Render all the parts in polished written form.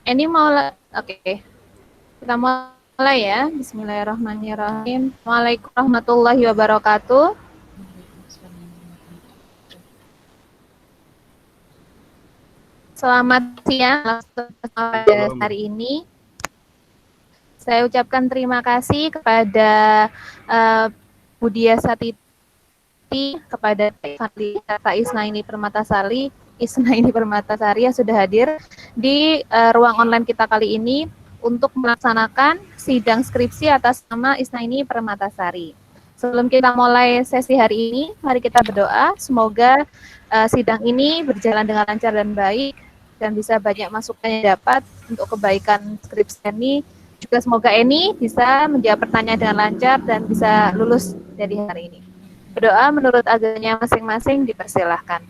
Ini mau oke. Kita mulai ya. Bismillahirrahmanirrahim. Assalamualaikum warahmatullahi wabarakatuh. Selamat siang pada hari ini. Saya ucapkan terima kasih kepada Budia Satiti, kepada Kak Isnaini Permatasari yang sudah hadir di ruang online kita kali ini untuk melaksanakan sidang skripsi atas nama Isnaini Permatasari. Sebelum kita mulai sesi hari ini, mari kita berdoa semoga sidang ini berjalan dengan lancar dan baik dan bisa banyak masukan yang dapat untuk kebaikan skripsi ini. Juga semoga Eni bisa menjawab pertanyaan dengan lancar dan bisa lulus dari hari ini. Berdoa menurut agamanya masing-masing dipersilahkan.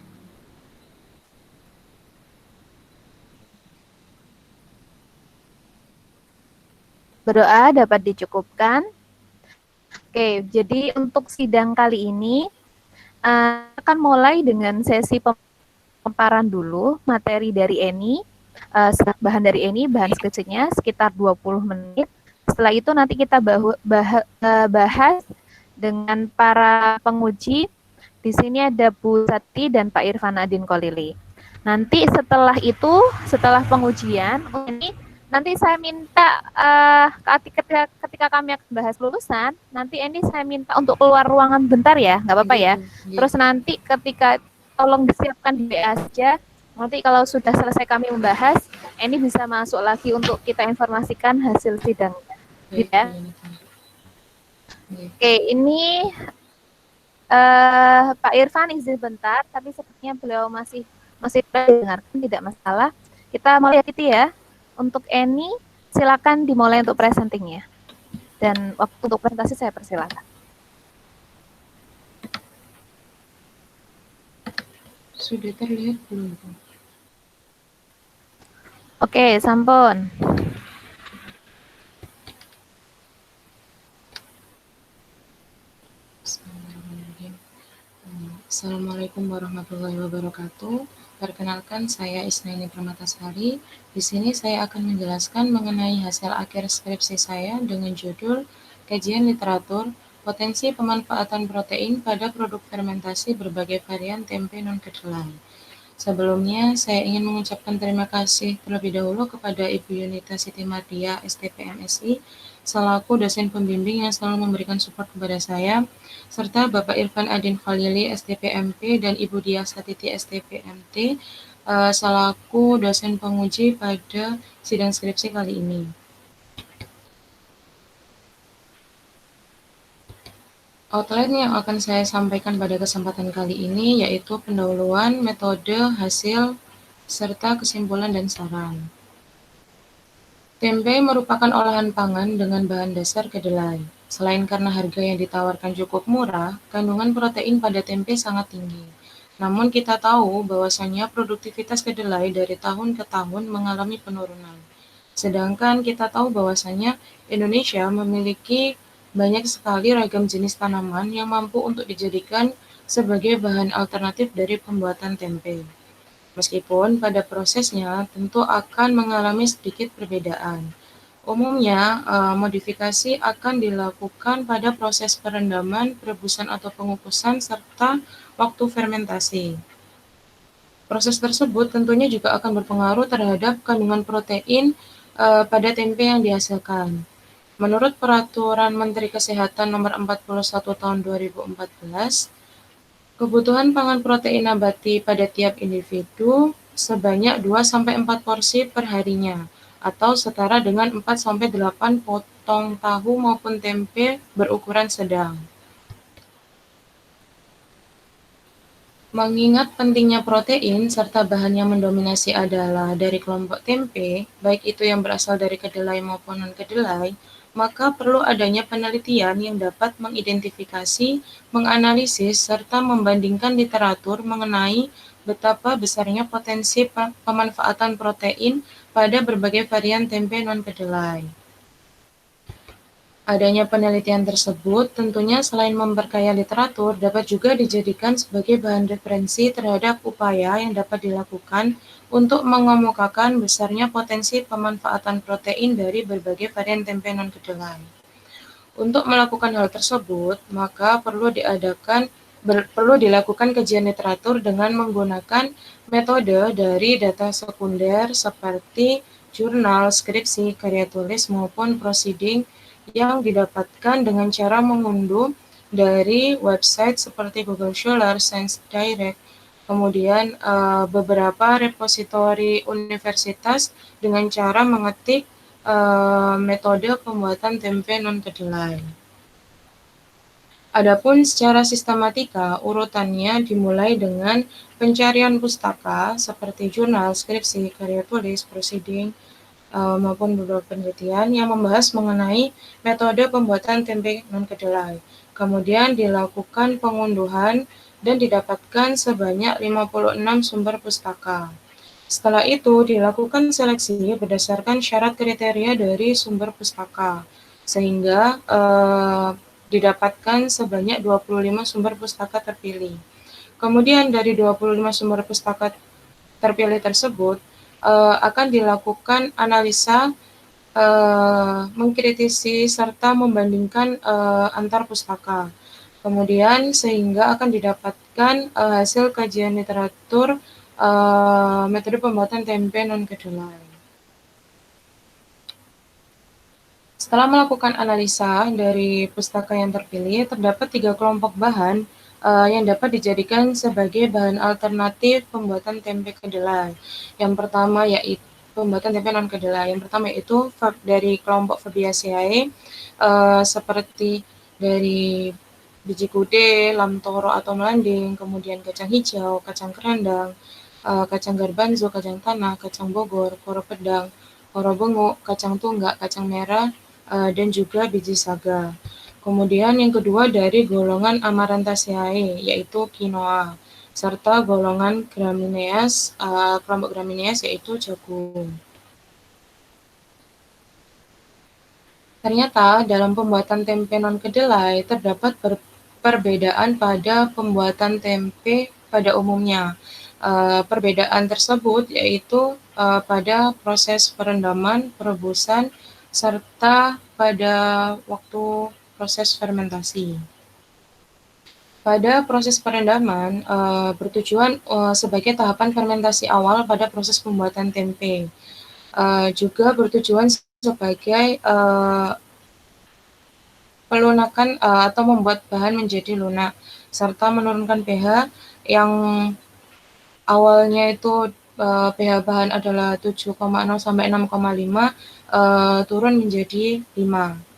Berdoa dapat dicukupkan. Oke, jadi untuk sidang kali ini akan mulai dengan sesi pemaparan dulu materi dari Eni, bahan dari Eni, bahan skripsinya sekitar 20 menit. Setelah itu nanti kita bahas dengan para penguji. Di sini ada Bu Sati dan Pak Irfan Adin Kolili. Nanti setelah itu, setelah pengujian, ini nanti saya minta ketika kami akan bahas lulusan, nanti ini saya minta untuk keluar ruangan bentar ya, nggak apa-apa ya. Terus nanti ketika tolong disiapkan di WA saja. Nanti kalau sudah selesai kami membahas, ini bisa masuk lagi untuk kita informasikan hasil sidang. Gitu ya. Oke, ini Pak Irfan izin bentar, tapi sepertinya beliau masih mendengarkan, tidak masalah. Kita mulai gitu ya. Untuk Eni, silakan dimulai untuk presentingnya. Dan waktu untuk presentasi saya persilakan. Sudah terlihat belum? Oke, sampun. Assalamualaikum warahmatullahi wabarakatuh. Perkenalkan, saya Isnaini Permatasari. Di sini saya akan menjelaskan mengenai hasil akhir skripsi saya dengan judul Kajian Literatur Potensi Pemanfaatan Protein pada Produk Fermentasi Berbagai Varian Tempe Non-Kedelai. Sebelumnya, saya ingin mengucapkan terima kasih terlebih dahulu kepada Ibu Yunita Siti Mardia, STPMSI, selaku dosen pembimbing yang selalu memberikan support kepada saya, serta Bapak Irfan Adin Khalili, STPMP, dan Ibu Dia Satiti, STPMT, selaku dosen penguji pada sidang skripsi kali ini. Outline yang akan saya sampaikan pada kesempatan kali ini yaitu pendahuluan, metode, hasil, serta kesimpulan dan saran. Tempe merupakan olahan pangan dengan bahan dasar kedelai. Selain karena harga yang ditawarkan cukup murah, kandungan protein pada tempe sangat tinggi. Namun kita tahu bahwasannya produktivitas kedelai dari tahun ke tahun mengalami penurunan. Sedangkan kita tahu bahwasannya Indonesia memiliki banyak sekali ragam jenis tanaman yang mampu untuk dijadikan sebagai bahan alternatif dari pembuatan tempe. Meskipun pada prosesnya tentu akan mengalami sedikit perbedaan. Umumnya, modifikasi akan dilakukan pada proses perendaman, perebusan atau pengukusan, serta waktu fermentasi. Proses tersebut tentunya juga akan berpengaruh terhadap kandungan protein pada tempe yang dihasilkan. Menurut Peraturan Menteri Kesehatan Nomor 41 Tahun 2014, kebutuhan pangan protein nabati pada tiap individu sebanyak 2-4 porsi per harinya, atau setara dengan 4-8 potong tahu maupun tempe berukuran sedang. Mengingat pentingnya protein serta bahan yang mendominasi adalah dari kelompok tempe, baik itu yang berasal dari kedelai maupun non-kedelai, maka perlu adanya penelitian yang dapat mengidentifikasi, menganalisis, serta membandingkan literatur mengenai betapa besarnya potensi pemanfaatan protein pada berbagai varian tempe non-kedelai. Adanya penelitian tersebut tentunya selain memperkaya literatur, dapat juga dijadikan sebagai bahan referensi terhadap upaya yang dapat dilakukan untuk mengemukakan besarnya potensi pemanfaatan protein dari berbagai varian tempe non-kedelai. Untuk melakukan hal tersebut, maka perlu dilakukan kajian literatur dengan menggunakan metode dari data sekunder seperti jurnal, skripsi, karya tulis, maupun proceeding yang didapatkan dengan cara mengunduh dari website seperti Google Scholar, Science Direct, kemudian beberapa repositori universitas dengan cara mengetik metode pembuatan tempe non-kedelai. Adapun secara sistematika, urutannya dimulai dengan pencarian pustaka seperti jurnal, skripsi, karya tulis, proceeding, maupun beberapa penelitian yang membahas mengenai metode pembuatan tempe non-kedelai. Kemudian dilakukan pengunduhan dan didapatkan sebanyak 56 sumber pustaka. Setelah itu dilakukan seleksi berdasarkan syarat kriteria dari sumber pustaka, sehingga didapatkan sebanyak 25 sumber pustaka terpilih. Kemudian dari 25 sumber pustaka terpilih tersebut akan dilakukan analisa, mengkritisi serta membandingkan antar pustaka. Kemudian sehingga akan didapatkan hasil kajian literatur metode pembuatan tempe non-kedelai. Setelah melakukan analisa dari pustaka yang terpilih, terdapat 3 kelompok bahan yang dapat dijadikan sebagai bahan alternatif pembuatan tempe kedelai. Yang pertama yaitu pembuatan tempe non kedelai. Yang pertama yaitu dari kelompok Fabaceae seperti dari biji kude, lamtoro atau melanding, kemudian kacang hijau, kacang kerandang, kacang garbanzo, kacang tanah, kacang bogor, koro pedang, koro benguk, kacang tunggak, kacang merah, dan juga biji saga. Kemudian yang kedua dari golongan Amarantaceae, yaitu quinoa, serta golongan gramineas, kelompok gramineas yaitu jagung. Ternyata dalam pembuatan tempe non-kedelai terdapat perbedaan pada pembuatan tempe pada umumnya. Perbedaan tersebut yaitu pada proses perendaman, perebusan, serta pada waktu proses fermentasi. Pada proses perendaman bertujuan sebagai tahapan fermentasi awal pada proses pembuatan tempe. Juga bertujuan sebagai pelunakan atau membuat bahan menjadi lunak, serta menurunkan pH yang awalnya itu pH bahan adalah 7,0 sampai 6,5 turun menjadi 5.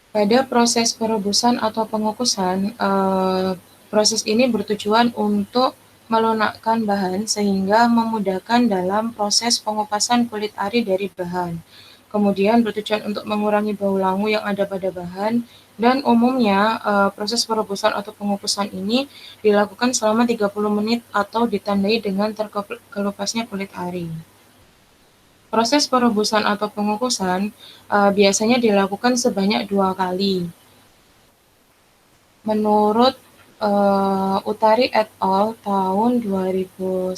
Pada proses perebusan atau pengukusan, proses ini bertujuan untuk melunakkan bahan sehingga memudahkan dalam proses pengupasan kulit ari dari bahan. Kemudian bertujuan untuk mengurangi bau langu yang ada pada bahan, dan umumnya proses perebusan atau pengukusan ini dilakukan selama 30 menit atau ditandai dengan terkelupasnya kulit ari. Proses perebusan atau pengukusan biasanya dilakukan sebanyak 2 kali. Menurut Utari et al. Tahun 2011,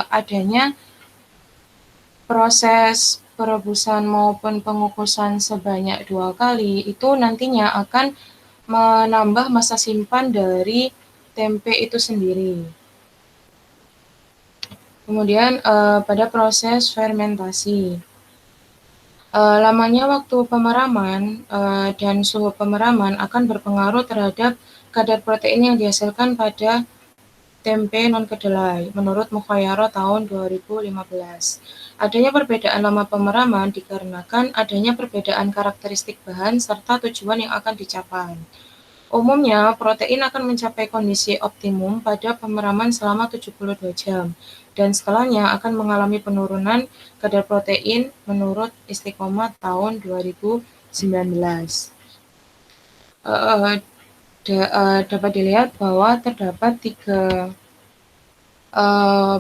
adanya proses perebusan maupun pengukusan sebanyak 2 kali itu nantinya akan menambah masa simpan dari tempe itu sendiri. Kemudian pada proses fermentasi, lamanya waktu pemeraman dan suhu pemeraman akan berpengaruh terhadap kadar protein yang dihasilkan pada tempe non-kedelai, menurut Mukhayyaro tahun 2015. Adanya perbedaan lama pemeraman dikarenakan adanya perbedaan karakteristik bahan serta tujuan yang akan dicapai. Umumnya, protein akan mencapai kondisi optimum pada pemeraman selama 72 jam, dan setelahnya akan mengalami penurunan kadar protein menurut Istiqomah tahun 2019. Dapat dilihat bahwa terdapat 3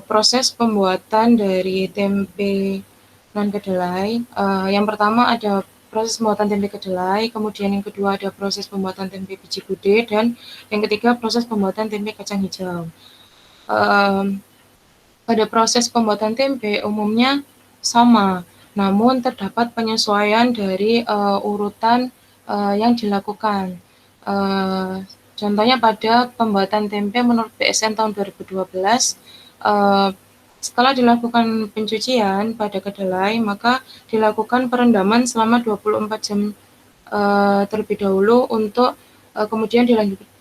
proses pembuatan dari tempe non-kedelai. Yang pertama ada proses pembuatan tempe kedelai, kemudian yang kedua ada proses pembuatan tempe biji kude, dan yang ketiga proses pembuatan tempe kacang hijau. Pada proses pembuatan tempe umumnya sama, namun terdapat penyesuaian dari urutan yang dilakukan. Contohnya pada pembuatan tempe menurut BSN tahun 2012, setelah dilakukan pencucian pada kedelai, maka dilakukan perendaman selama 24 jam terlebih dahulu untuk kemudian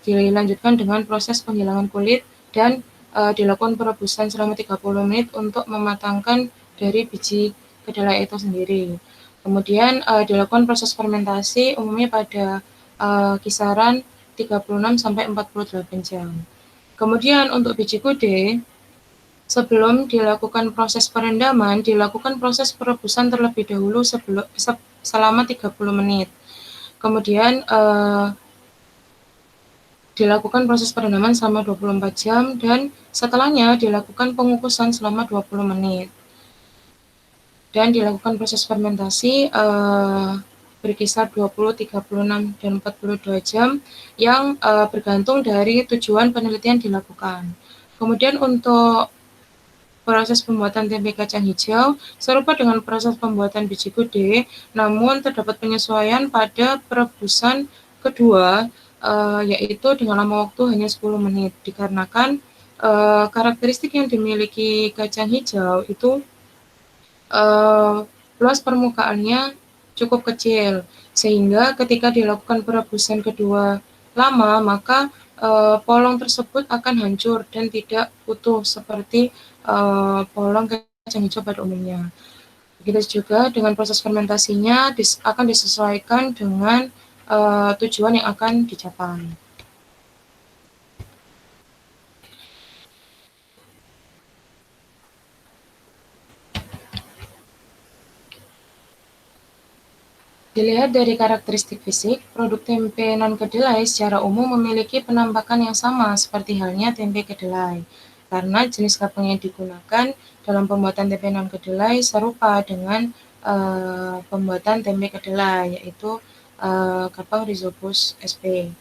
dilanjutkan dengan proses penghilangan kulit dan dilakukan perebusan selama 30 menit untuk mematangkan dari biji kedelai itu sendiri. Kemudian dilakukan proses fermentasi umumnya pada kisaran 36 sampai 48 jam. Kemudian untuk biji kude, sebelum dilakukan proses perendaman, dilakukan proses perebusan terlebih dahulu selama 30 menit. Kemudian dilakukan proses perendaman selama 24 jam dan setelahnya dilakukan pengukusan selama 20 menit. Dan dilakukan proses fermentasi berkisar 20, 36, dan 42 jam yang bergantung dari tujuan penelitian dilakukan. Kemudian untuk proses pembuatan tempe kacang hijau serupa dengan proses pembuatan biji kude, namun terdapat penyesuaian pada perebusan kedua, yaitu dengan lama waktu hanya 10 menit, dikarenakan karakteristik yang dimiliki kacang hijau itu luas permukaannya cukup kecil, sehingga ketika dilakukan perebusan kedua lama, maka polong tersebut akan hancur dan tidak utuh seperti polong kacang hijau pada umumnya. Begitu juga dengan proses fermentasinya akan disesuaikan dengan tujuan yang akan dicapai. Dilihat dari karakteristik fisik, produk tempe non-kedelai secara umum memiliki penampakan yang sama seperti halnya tempe kedelai, karena jenis kapang yang digunakan dalam pembuatan tempe non-kedelai serupa dengan pembuatan tempe kedelai, yaitu kapang Rhizopus sp.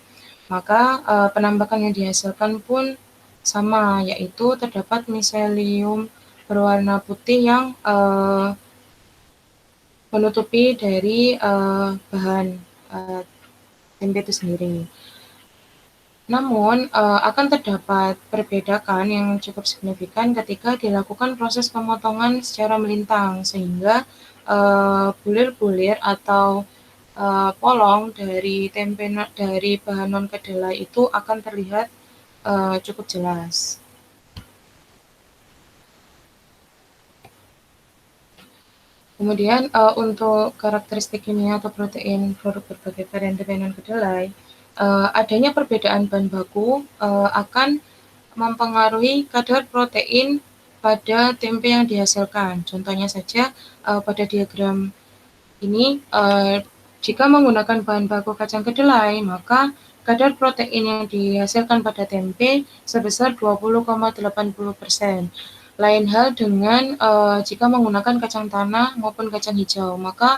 Maka penampakan yang dihasilkan pun sama, yaitu terdapat miselium berwarna putih yang menutupi dari bahan tempe itu sendiri. Namun akan terdapat perbedaan yang cukup signifikan ketika dilakukan proses pemotongan secara melintang, sehingga bulir-bulir atau polong dari tempe dari bahan non kedelai itu akan terlihat cukup jelas. Kemudian untuk karakteristik kimia atau protein produk berbagai varian tempe non kedelai, adanya perbedaan bahan baku akan mempengaruhi kadar protein pada tempe yang dihasilkan. Contohnya saja pada diagram ini, jika menggunakan bahan baku kacang kedelai, maka kadar protein yang dihasilkan pada tempe sebesar 20,80%. Lain hal dengan jika menggunakan kacang tanah maupun kacang hijau, maka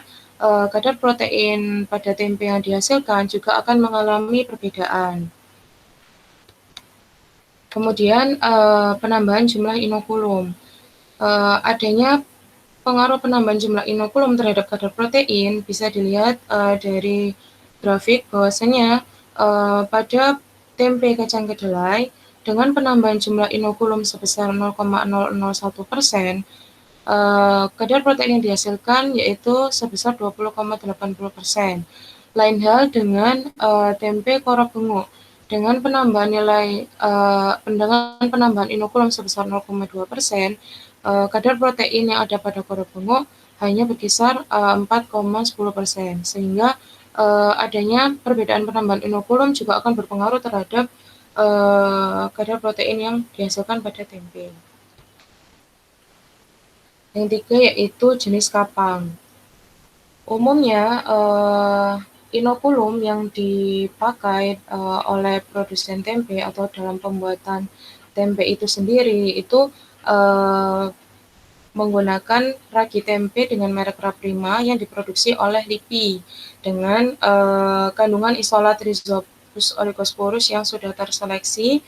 kadar protein pada tempe yang dihasilkan juga akan mengalami perbedaan. Kemudian penambahan jumlah inokulum. Adanya pengaruh penambahan jumlah inokulum terhadap kadar protein bisa dilihat dari grafik bahwasanya pada tempe kacang kedelai dengan penambahan jumlah inokulum sebesar 0,001%, kadar protein yang dihasilkan yaitu sebesar 20,80%. Lain hal dengan tempe korok benguk dengan penambahan dengan penambahan inokulum sebesar 0,2%, kadar protein yang ada pada korok benguk hanya berkisar 4,10%, sehingga adanya perbedaan penambahan inokulum juga akan berpengaruh terhadap kadar protein yang dihasilkan pada tempe. Yang tiga yaitu jenis kapang. Umumnya inokulum yang dipakai oleh produsen tempe atau dalam pembuatan tempe itu sendiri itu menggunakan ragi tempe dengan merek Raprima yang diproduksi oleh LIPI dengan kandungan isolat Rhizopus oligosporus yang sudah terseleksi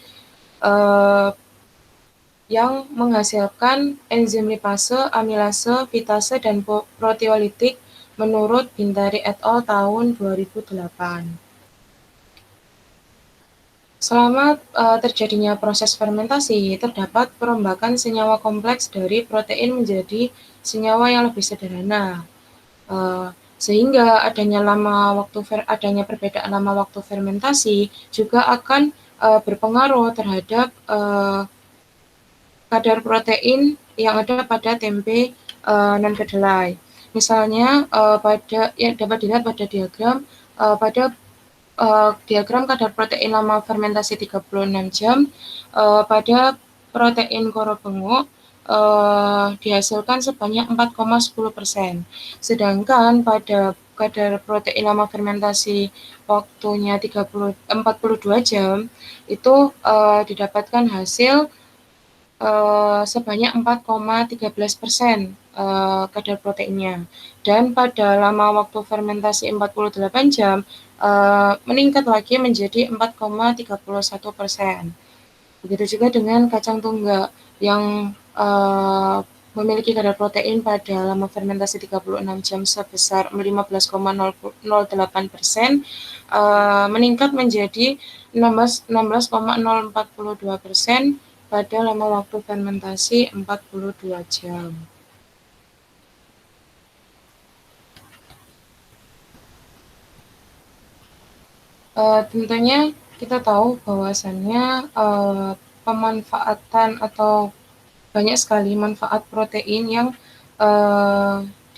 yang menghasilkan enzim lipase, amilase, fitase, dan proteolitik menurut Bintari et al. Tahun 2008. Selama terjadinya proses fermentasi, terdapat perombakan senyawa kompleks dari protein menjadi senyawa yang lebih sederhana, sehingga adanya perbedaan lama waktu fermentasi juga akan berpengaruh terhadap kadar protein yang ada pada tempe non-kedelai. Misalnya yang dapat dilihat pada diagram diagram kadar protein lama fermentasi 36 jam pada protein koro bengok dihasilkan sebanyak 4,10%. Sedangkan pada kadar protein lama fermentasi waktunya 42 jam itu didapatkan hasil sebanyak 4,13% kadar proteinnya. Dan pada lama waktu fermentasi 48 jam meningkat lagi menjadi 4,31%. Begitu juga dengan kacang tunggak yang memiliki kadar protein pada lama fermentasi 36 jam sebesar 15,008%, meningkat menjadi 16,042% pada lama waktu fermentasi 42 jam. Tentunya kita tahu bahwasannya pemanfaatan atau banyak sekali manfaat protein yang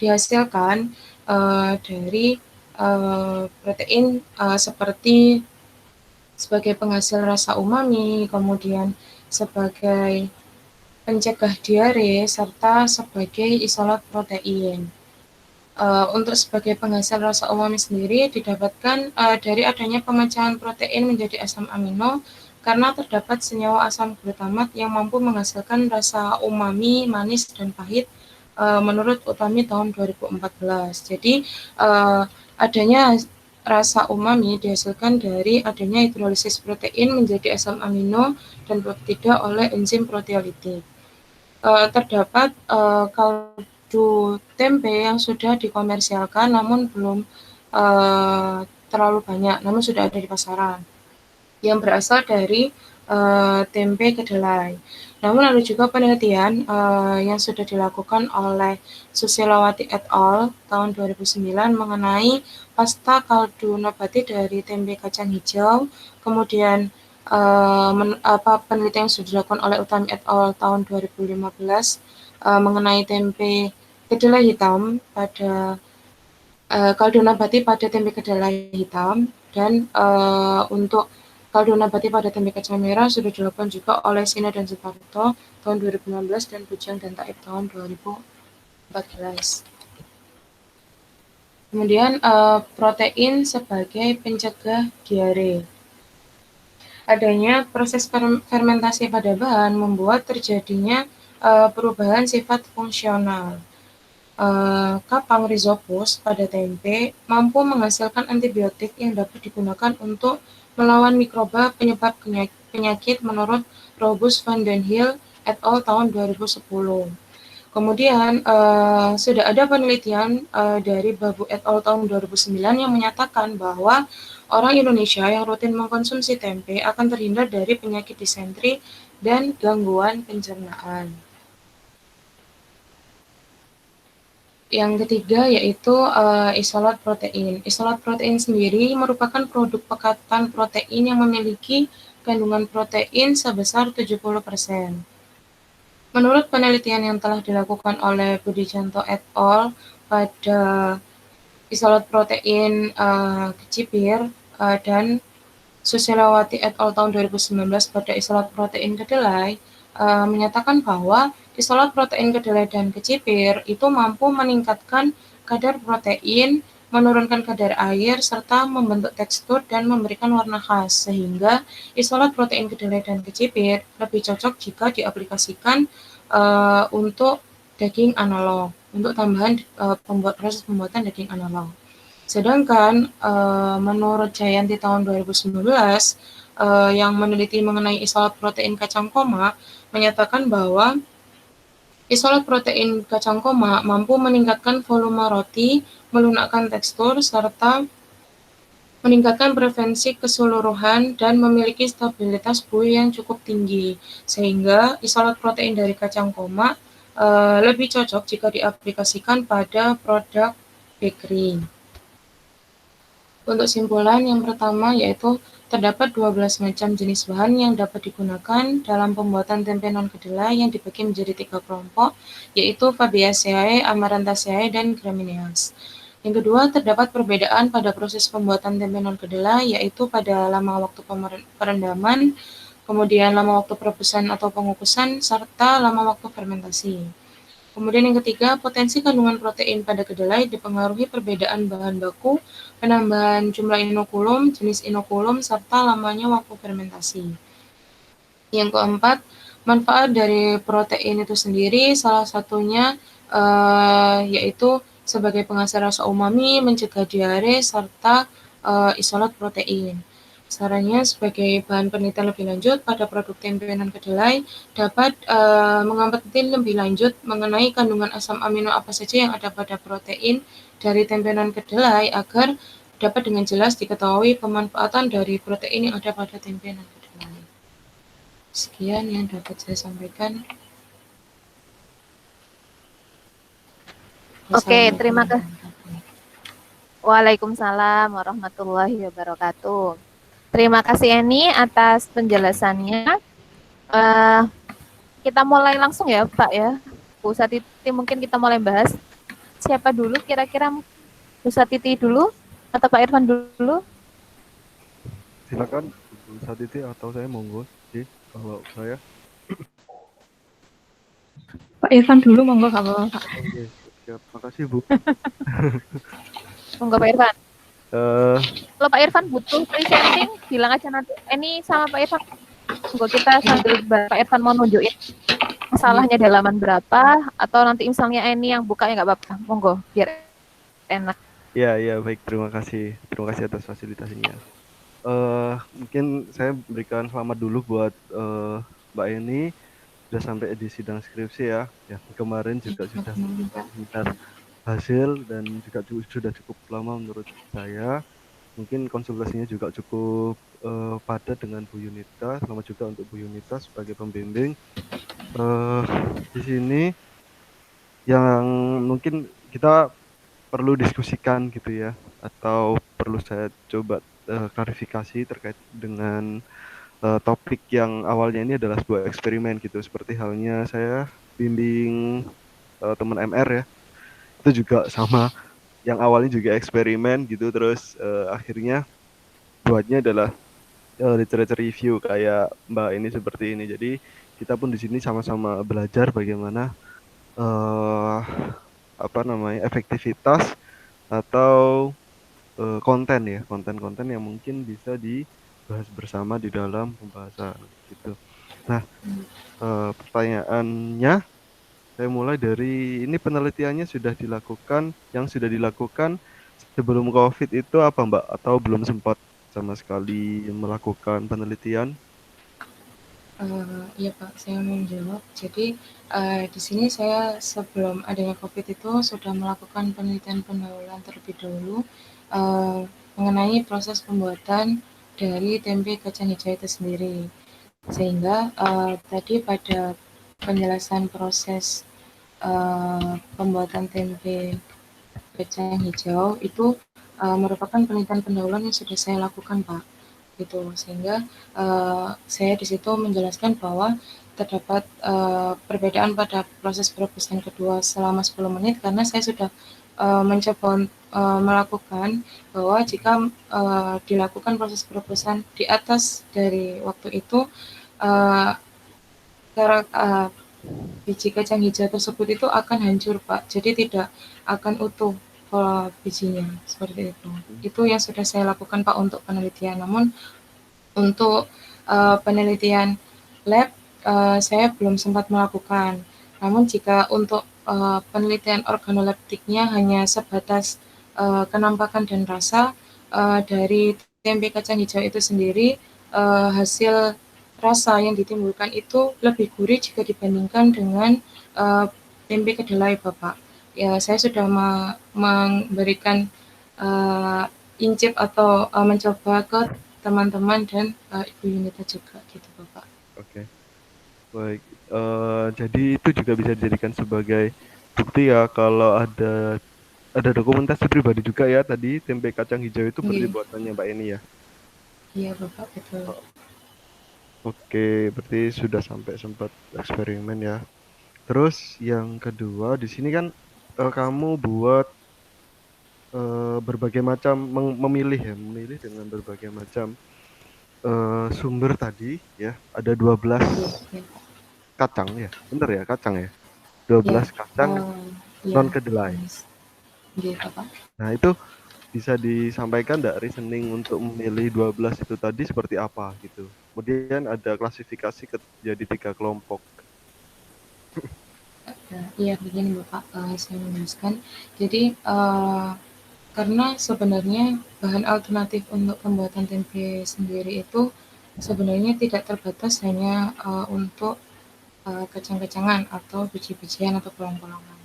dihasilkan dari protein seperti sebagai penghasil rasa umami, kemudian sebagai pencegah diare, serta sebagai isolat protein. Untuk sebagai penghasil rasa umami sendiri didapatkan dari adanya pemecahan protein menjadi asam amino karena terdapat senyawa asam glutamat yang mampu menghasilkan rasa umami, manis, dan pahit menurut Utami tahun 2014. Jadi adanya rasa umami dihasilkan dari adanya hidrolisis protein menjadi asam amino dan peptida oleh enzim proteolitik. Terdapat kaldu tempe yang sudah dikomersialkan namun belum terlalu banyak, namun sudah ada di pasaran, yang berasal dari tempe kedelai. Namun ada juga penelitian yang sudah dilakukan oleh Susilowati et al. Tahun 2009 mengenai pasta kaldu nabati dari tempe kacang hijau, kemudian penelitian yang sudah dilakukan oleh Utami et al. Tahun 2015 mengenai tempe kedelai hitam pada kaldu nabati pada tempe kedelai hitam, dan untuk kaldu nabati pada tempe kacang merah sudah dilakukan juga oleh Sina dan Suparto tahun 2016 dan Bujang dan Taib tahun 2014. Kemudian protein sebagai pencegah diare. Adanya proses fermentasi pada bahan membuat terjadinya perubahan sifat fungsional. Kapang Rhizopus pada tempe mampu menghasilkan antibiotik yang dapat digunakan untuk melawan mikroba penyebab penyakit menurut Robus van den Hiel et al. Tahun 2010. Kemudian sudah ada penelitian dari Babu et al. Tahun 2009 yang menyatakan bahwa orang Indonesia yang rutin mengkonsumsi tempe akan terhindar dari penyakit disentri dan gangguan pencernaan. Yang ketiga yaitu isolat protein. Isolat protein sendiri merupakan produk pekatan protein yang memiliki kandungan protein sebesar 70%. Menurut penelitian yang telah dilakukan oleh Budijanto et al. Pada isolat protein kecipir dan Susilowati et al. Tahun 2019 pada isolat protein kedelai, menyatakan bahwa isolat protein kedelai dan kecipir itu mampu meningkatkan kadar protein, menurunkan kadar air, serta membentuk tekstur dan memberikan warna khas, sehingga isolat protein kedelai dan kecipir lebih cocok jika diaplikasikan untuk daging analog untuk tambahan proses pembuatan daging analog. Sedangkan menurut Jayanti tahun 2019 yang meneliti mengenai isolat protein kacang koma menyatakan bahwa isolat protein kacang koma mampu meningkatkan volume roti, melunakkan tekstur, serta meningkatkan preferensi keseluruhan dan memiliki stabilitas buih yang cukup tinggi, sehingga isolat protein dari kacang koma lebih cocok jika diaplikasikan pada produk bakery. Untuk simpulan yang pertama yaitu terdapat 12 macam jenis bahan yang dapat digunakan dalam pembuatan tempe non-kedelai yang dibagi menjadi 3 kelompok, yaitu Fabaceae, Amarantaceae, dan Gramineae. Yang kedua, terdapat perbedaan pada proses pembuatan tempe non-kedelai, yaitu pada lama waktu perendaman, kemudian lama waktu perebusan atau pengukusan, serta lama waktu fermentasi. Kemudian yang ketiga, potensi kandungan protein pada kedelai dipengaruhi perbedaan bahan baku, penambahan jumlah inokulum, jenis inokulum, serta lamanya waktu fermentasi. Yang keempat, manfaat dari protein itu sendiri salah satunya yaitu sebagai penghasil rasa umami, mencegah diare, serta isolat protein. Sarannya sebagai bahan penelitian lebih lanjut pada produk tempe non kedelai dapat mengamati lebih lanjut mengenai kandungan asam amino apa saja yang ada pada protein dari tempe non kedelai agar dapat dengan jelas diketahui pemanfaatan dari protein yang ada pada tempe non kedelai. Sekian yang dapat saya sampaikan. Oke, terima Wassalamualaikum kasih. warahmatullahi Waalaikumsalam warahmatullahi wabarakatuh. Terima kasih Eni atas penjelasannya. Eh, kita mulai langsung ya Pak ya. Bu Satiti mungkin kita mulai bahas. Siapa dulu kira-kira? Bu Satiti dulu atau Pak Irfan dulu? Silakan Bu Satiti atau saya monggo sih kalau saya. Pak Irfan dulu, monggo Kak. Oke, siap. Makasih Bu. Monggo Pak Irfan. Eh, Kalau Pak Irfan butuh presenting, bilang aja nanti. Ini sama Pak Irfan. Monggo kita sambil Pak Irfan mau nunjukin masalahnya di halaman berapa, atau nanti misalnya ini yang buka ya nggak apa-apa. Monggo, biar enak. ya baik, terima kasih. Terima kasih atas fasilitasinya. Mungkin saya berikan selamat dulu buat Mbak Eni sudah sampai di sidang skripsi ya. Ya, kemarin juga sudah melihat hasil dan juga sudah cukup lama menurut saya. Mungkin konsultasinya juga cukup padat dengan Bu Yunita. Selamat juga untuk Bu Yunita sebagai pembimbing. Di sini yang mungkin kita perlu diskusikan gitu ya, atau perlu saya coba klarifikasi terkait dengan topik yang awalnya ini adalah sebuah eksperimen gitu, seperti halnya saya bimbing teman MR ya, itu juga sama, yang awalnya juga eksperimen gitu, terus akhirnya buatnya adalah literature review kayak Mbak ini seperti ini. Jadi kita pun di sini sama-sama belajar bagaimana efektivitas atau konten ya, konten-konten yang mungkin bisa dibahas bersama di dalam pembahasan gitu. Nah, pertanyaannya saya mulai dari ini, penelitiannya yang sudah dilakukan sebelum COVID itu apa Mbak? Atau belum sempat sama sekali melakukan penelitian? Iya Pak, saya mau menjawab. Jadi di sini saya sebelum adanya COVID itu sudah melakukan penelitian pendahuluan terlebih dahulu mengenai proses pembuatan dari tempe kacang hijau itu sendiri. Sehingga tadi pada penjelasan proses pembuatan tempe kacang hijau itu merupakan penelitian pendahuluan yang sudah saya lakukan Pak. Gitu, sehingga saya di situ menjelaskan bahwa terdapat perbedaan pada proses perebusan kedua selama 10 menit karena saya sudah mencoba melakukan bahwa jika dilakukan proses perebusan di atas dari waktu itu biji kacang hijau tersebut itu akan hancur Pak, jadi tidak akan utuh bijinya seperti itu. Itu yang sudah saya lakukan Pak untuk penelitian. Namun untuk penelitian lab saya belum sempat melakukan. Namun jika untuk penelitian organoleptiknya hanya sebatas kenampakan dan rasa. Dari tempe kacang hijau itu sendiri, hasil rasa yang ditimbulkan itu lebih gurih jika dibandingkan dengan tempe kedelai, Bapak. Ya, saya sudah memberikan incip atau mencoba ke teman-teman dan Ibu Yunita juga gitu, Bapak. Oke, baik. Jadi itu juga bisa dijadikan sebagai bukti ya kalau ada dokumentasi pribadi juga ya tadi tempe kacang hijau itu berarti Iya, buatannya Mbak Eni ya. iya Bapak, betul. Oh, oke, berarti sudah sampai sempat eksperimen ya. Terus yang kedua di sini kan kamu buat berbagai macam memilih ya, memilih dengan berbagai macam sumber tadi ya. Ada 12 Iya, iya, kacang ya. Bener ya, kacang ya. dua iya, belas kacang iya, non kedelai. Mas. Iya, Bapak. Nah, itu bisa disampaikan nggak reasoning untuk memilih 12 itu tadi seperti apa gitu. Kemudian ada klasifikasi jadi 3 kelompok. Iya, begini Bapak, saya meneruskan. Jadi, karena sebenarnya bahan alternatif untuk pembuatan tempe sendiri itu sebenarnya tidak terbatas hanya untuk kacang-kacangan atau biji-bijian atau polong-polongan.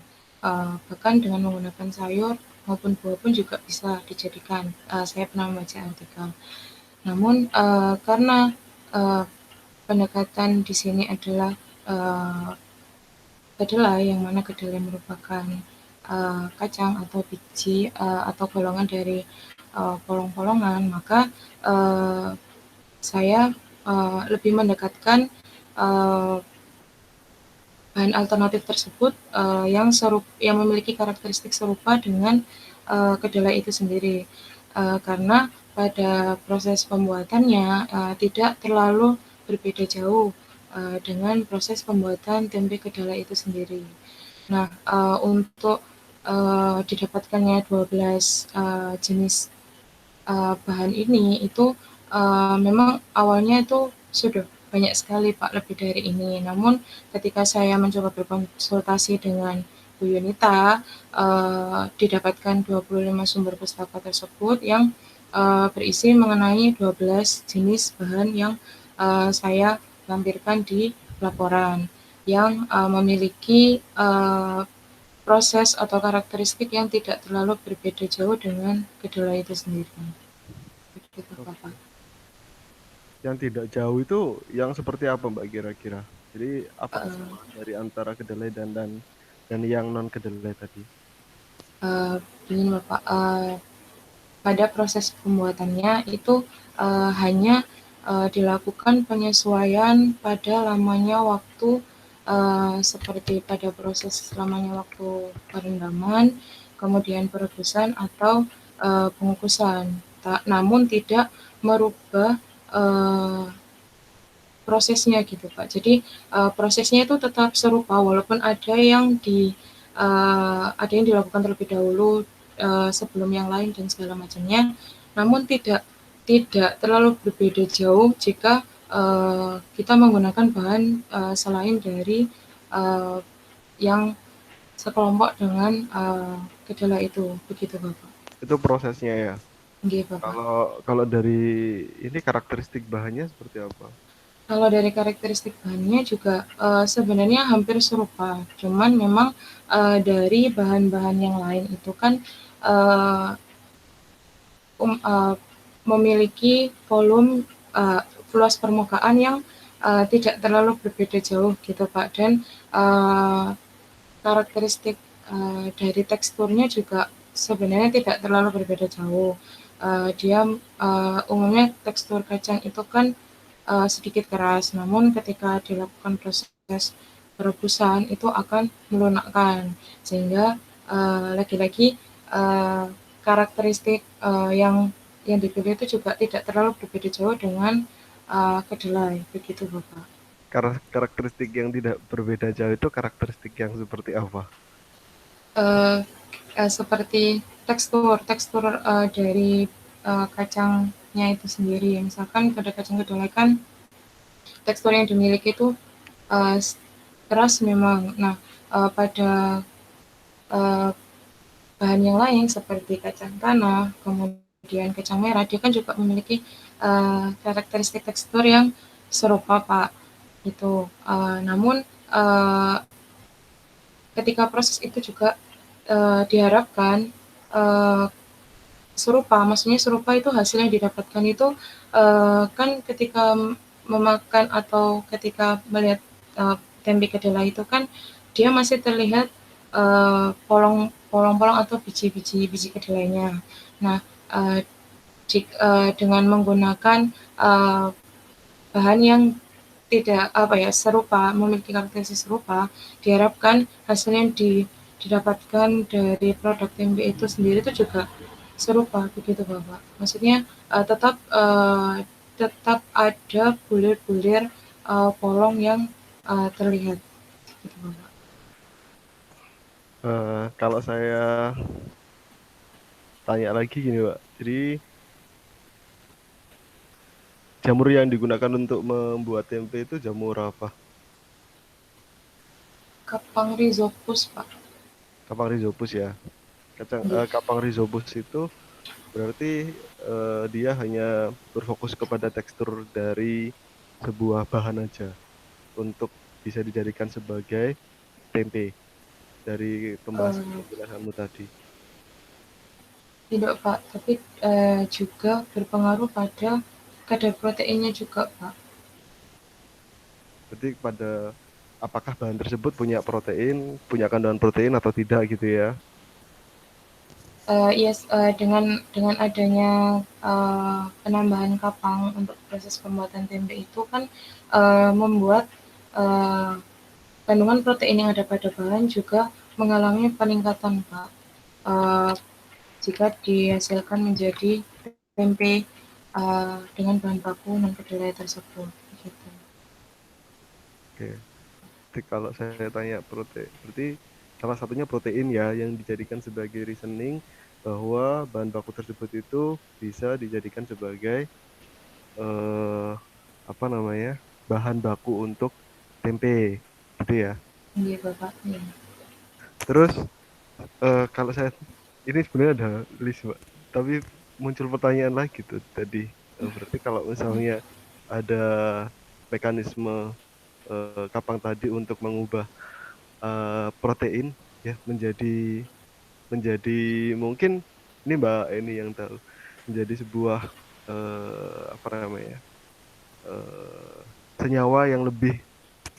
Bahkan dengan menggunakan sayur maupun buah pun juga bisa dijadikan. Saya pernah membaca artikel. Namun karena uh, pendekatan di sini adalah uh, kedelai, yang mana kedelai merupakan kacang atau biji atau golongan dari polong-polongan, maka uh, saya lebih mendekatkan uh, bahan alternatif tersebut yang memiliki karakteristik serupa dengan kedelai itu sendiri, karena pada proses pembuatannya tidak terlalu berbeda jauh dengan proses pembuatan tempe kedelai itu sendiri. Nah, untuk didapatkannya 12 jenis bahan ini itu memang awalnya itu sudah banyak sekali Pak, lebih dari ini. Namun ketika saya mencoba berkonsultasi dengan Bu Yunita, didapatkan 25 sumber pustaka tersebut yang berisi mengenai 12 jenis bahan yang saya lampirkan di laporan, yang memiliki proses atau karakteristik yang tidak terlalu berbeda jauh dengan kedelai itu sendiri. Begitu, Bapak. Yang tidak jauh itu yang seperti apa Mbak kira-kira? Jadi apa Uh, kesamaan dari antara kedelai dan yang non kedelai tadi? Begini Bapak, pada proses pembuatannya itu hanya dilakukan penyesuaian pada lamanya waktu, seperti pada proses lamanya waktu perendaman, kemudian perebusan atau pengukusan. Namun tidak merubah prosesnya gitu Pak. Jadi prosesnya itu tetap serupa walaupun ada yang dilakukan terlebih dahulu sebelum yang lain dan segala macamnya. Namun tidak terlalu berbeda jauh jika kita menggunakan bahan selain dari uh, yang sekelompok dengan kedelai itu, begitu Bapak. Itu prosesnya ya. Nggih, Bapak. Kalau kalau dari ini karakteristik bahannya seperti apa? Kalau dari karakteristik bahannya juga sebenarnya hampir serupa, cuman memang dari bahan-bahan yang lain itu kan uh, memiliki volume luas permukaan yang tidak terlalu berbeda jauh gitu Pak, dan karakteristik dari teksturnya juga sebenarnya tidak terlalu berbeda jauh. Dia umumnya tekstur kacang itu kan sedikit keras, namun ketika dilakukan proses perebusan itu akan melunakkan, sehingga lagi-lagi karakteristik yang dipilih itu juga tidak terlalu berbeda jauh dengan kedelai, begitu Bapak. Karakteristik yang tidak berbeda jauh itu karakteristik yang seperti apa? Seperti tekstur dari kacangnya itu sendiri. Misalkan pada kacang kedelai kan tekstur yang dimiliki itu keras memang. Nah, pada bahan yang lain seperti kacang tanah, kemudian kacang merah, dia kan juga memiliki karakteristik tekstur yang serupa, Pak. Gitu. Namun ketika proses itu juga diharapkan serupa, maksudnya serupa itu hasil yang didapatkan itu kan ketika memakan atau ketika melihat tempe kedelai itu kan dia masih terlihat polong-polong atau biji kedelainya. Nah, dengan menggunakan bahan yang tidak serupa, memiliki karakteristik serupa, diharapkan hasil yang didapatkan dari produk tempe itu sendiri itu juga serupa, begitu Bapak. Maksudnya tetap ada bulir-bulir polong yang terlihat, gitu Bapak. Kalau saya tanya lagi gini, Pak. Jadi jamur yang digunakan untuk membuat tempe itu jamur apa? Kapang rhizopus, Pak. Kapang rhizopus ya. Kapang rhizopus itu berarti dia hanya berfokus kepada tekstur dari sebuah bahan aja untuk bisa dijadikan sebagai tempe dari penjelasanmu tadi. Tidak, Pak, tapi juga berpengaruh pada kadar proteinnya juga, Pak. Berarti pada apakah bahan tersebut punya kandungan protein atau tidak gitu ya? Yes, dengan adanya penambahan kapang untuk proses pembuatan tempe itu kan membuat kandungan protein yang ada pada bahan juga mengalami peningkatan, Pak. Jika dihasilkan menjadi tempe dengan bahan baku non kedelai tersebut, gitu. Oke. Jadi kalau saya tanya protein, berarti salah satunya protein ya yang dijadikan sebagai reasoning bahwa bahan baku tersebut itu bisa dijadikan sebagai bahan baku untuk tempe, gitu ya. Iya, Bapak. Iya. Terus kalau saya ini sebenarnya ada list, Mbak, tapi muncul pertanyaan lagi tuh tadi. Berarti kalau misalnya ada mekanisme kapang tadi untuk mengubah protein ya menjadi mungkin ini Mbak ini yang tahu menjadi sebuah senyawa yang lebih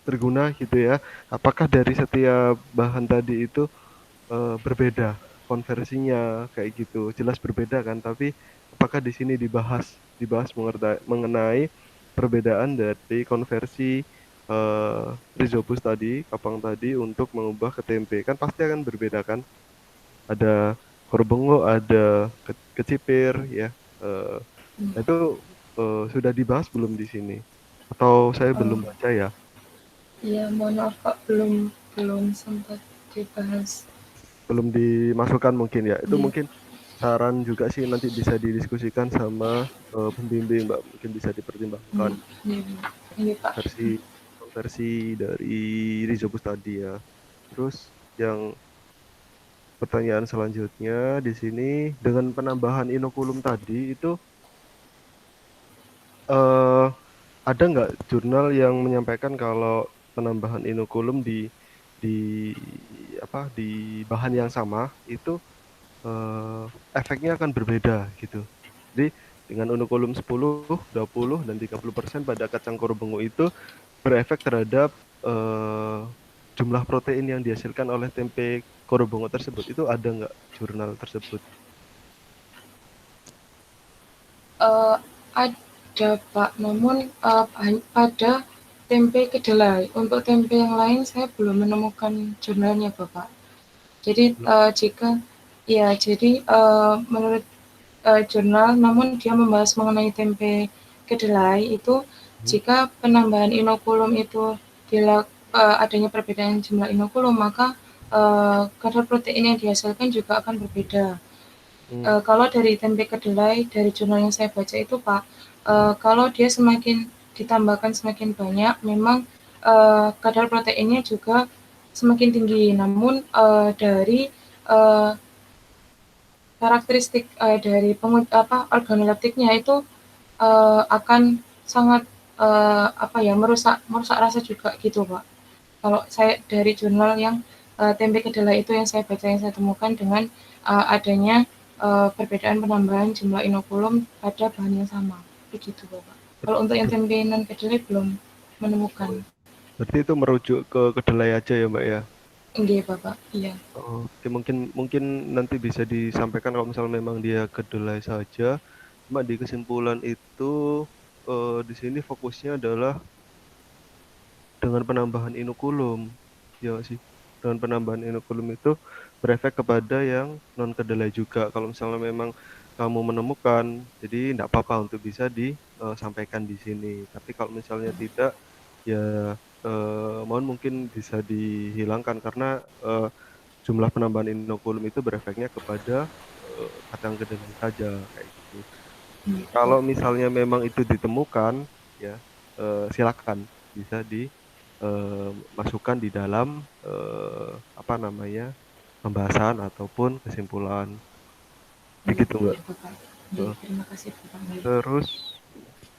berguna gitu ya. Apakah dari setiap bahan tadi itu berbeda konversinya kayak gitu? Jelas berbeda kan, tapi apakah di sini dibahas mengenai perbedaan dari konversi rhizopus tadi, kapang tadi untuk mengubah ke tempe? Kan pasti akan berbeda kan? Ada korbengo, ada kecipir ya. Itu sudah dibahas belum di sini? Atau saya belum baca ya? Iya, mohon maaf Pak, belum sempat dibahas. Belum dimasukkan mungkin ya. Itu Iya. mungkin saran juga sih nanti bisa didiskusikan sama pembimbing, Mbak. Mungkin bisa dipertimbangkan Iya, Pak. versi dari rhizopus tadi ya. Terus yang pertanyaan selanjutnya di sini dengan penambahan inokulum tadi itu eh, ada nggak jurnal yang menyampaikan kalau penambahan inokulum di di bahan yang sama itu efeknya akan berbeda gitu. Jadi dengan inokulum 10, 20 dan 30% pada kacang korbengo itu berefek terhadap jumlah protein yang dihasilkan oleh tempe korbengo tersebut. Itu ada nggak jurnal tersebut? Ada Pak, namun pada tempe kedelai. Untuk tempe yang lain saya belum menemukan jurnalnya Bapak. Jadi menurut jurnal, namun dia membahas mengenai tempe kedelai itu jika penambahan inokulum itu adanya perbedaan jumlah inokulum, maka kadar protein yang dihasilkan juga akan berbeda. Kalau dari tempe kedelai, dari jurnal yang saya baca itu Pak, kalau dia semakin ditambahkan semakin banyak, memang kadar proteinnya juga semakin tinggi. Namun dari eh, karakteristik dari organoleptiknya itu akan sangat merusak merusak rasa juga gitu Pak. Kalau saya dari jurnal yang tempe kedelai itu yang saya baca, yang saya temukan dengan adanya perbedaan penambahan jumlah inokulum pada bahan yang sama, begitu Bapak. Kalau untuk yang tempe non kedelai belum menemukan. Berarti itu merujuk ke kedelai aja ya Mbak ya? Enggak Bapak, iya. Oke, mungkin mungkin nanti bisa disampaikan kalau misalnya memang dia kedelai saja. Cuma di kesimpulan itu di sini fokusnya adalah dengan penambahan inokulum, ya nggak sih? Dengan penambahan inokulum itu berefek kepada yang non kedelai juga. Kalau misalnya memang kamu menemukan, jadi tidak apa-apa untuk bisa disampaikan di sini. Tapi kalau misalnya tidak, ya mohon mungkin bisa dihilangkan karena jumlah penambahan inokulum itu berefeknya kepada kacang kedelai saja kayak gitu. Kalau misalnya memang itu ditemukan, ya silakan bisa dimasukkan di dalam apa namanya pembahasan ataupun kesimpulan. Begitu Iya Mbak. Bapak. Eh, Terima kasih Bapak. Terus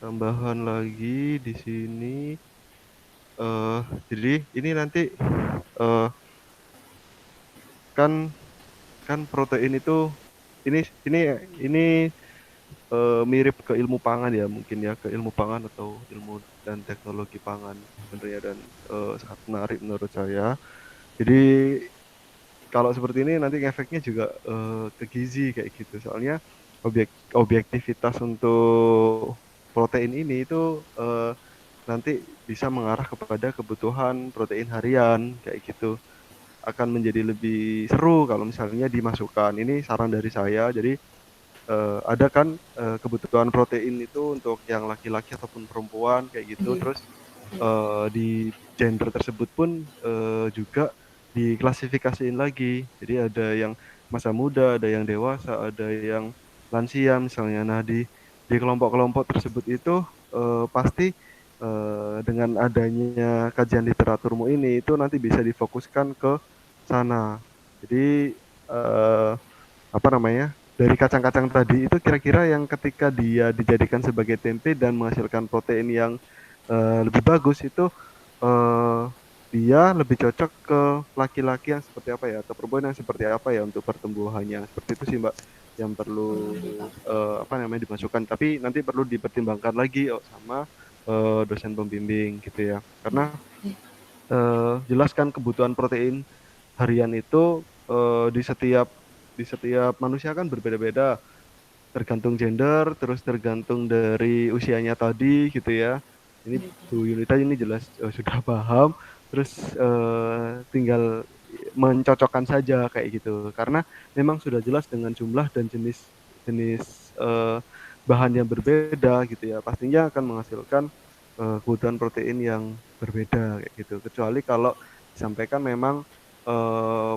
tambahan lagi di sini, eh jadi ini nanti eh kan kan protein itu ini ini ini mirip ke ilmu pangan ya mungkin ya ke ilmu pangan atau ilmu dan teknologi pangan sebenarnya dan sangat menarik menurut saya. Jadi kalau seperti ini nanti efeknya juga ke gizi kayak gitu. Soalnya objektivitas untuk protein ini itu nanti bisa mengarah kepada kebutuhan protein harian kayak gitu. Akan menjadi lebih seru kalau misalnya dimasukkan. Ini saran dari saya. Jadi ada kan kebutuhan protein itu untuk yang laki-laki ataupun perempuan kayak gitu. Iya. Terus di gender tersebut pun juga diklasifikasiin lagi. Jadi ada yang masa muda, ada yang dewasa, ada yang lansia misalnya. Nah di kelompok-kelompok tersebut itu pasti dengan adanya kajian literaturmu ini itu nanti bisa difokuskan ke sana. Jadi eh, apa namanya? Dari kacang-kacang tadi itu kira-kira yang ketika dia dijadikan sebagai tempe dan menghasilkan protein yang lebih bagus itu eh, dia lebih cocok ke laki-laki yang seperti apa ya atau perempuan yang seperti apa ya untuk pertumbuhannya seperti itu sih Mbak yang perlu apa namanya dimasukkan tapi nanti perlu dipertimbangkan lagi sama dosen pembimbing gitu ya karena jelaskan kebutuhan protein harian itu di setiap manusia kan berbeda-beda tergantung gender, terus tergantung dari usianya tadi gitu ya. Ini Bu Yunita ini jelas sudah paham, terus tinggal mencocokkan saja kayak gitu. Karena memang sudah jelas dengan jumlah dan jenis bahan yang berbeda gitu ya. Pastinya akan menghasilkan kebutuhan protein yang berbeda kayak gitu. Kecuali kalau disampaikan memang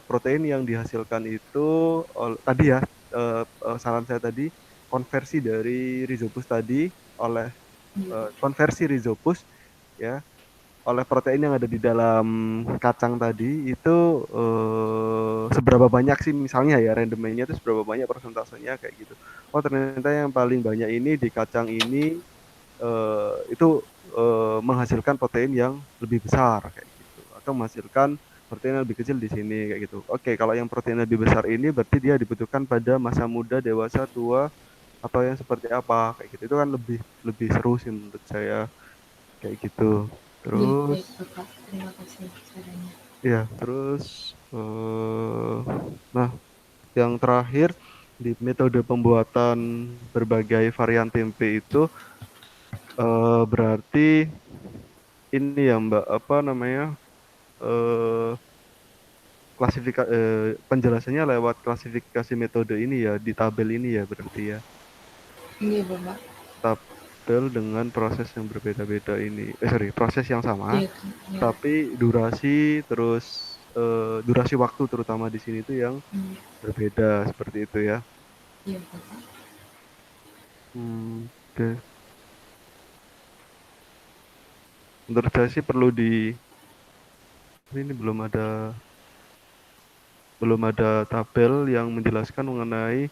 protein yang dihasilkan itu tadi ya saran saya tadi konversi dari rhizopus tadi oleh konversi rhizopus ya oleh protein yang ada di dalam kacang tadi itu seberapa banyak sih misalnya ya randomnya itu seberapa banyak persentasenya kayak gitu. Oh ternyata yang paling banyak ini di kacang ini itu menghasilkan protein yang lebih besar kayak gitu atau menghasilkan protein yang lebih kecil di sini kayak gitu. Oke, kalau yang protein lebih besar ini berarti dia dibutuhkan pada masa muda, dewasa, tua atau yang seperti apa kayak gitu. Itu kan lebih lebih seru sih menurut saya kayak gitu. Iya, Terus baik Bapak. Terima kasih sarannya. ya, terus nah, yang terakhir di metode pembuatan berbagai varian tempe itu berarti ini ya Mbak, apa namanya? eh penjelasannya lewat klasifikasi metode ini ya di tabel ini ya berarti ya. Iya Bapak. Tabel dengan proses yang berbeda-beda ini. Sorry, proses yang sama, Iya, iya. tapi durasi terus durasi waktu terutama di sini itu yang berbeda seperti itu ya. Iya Bapak. Oke. Menurut saya sih perlu ini belum ada belum ada tabel yang menjelaskan mengenai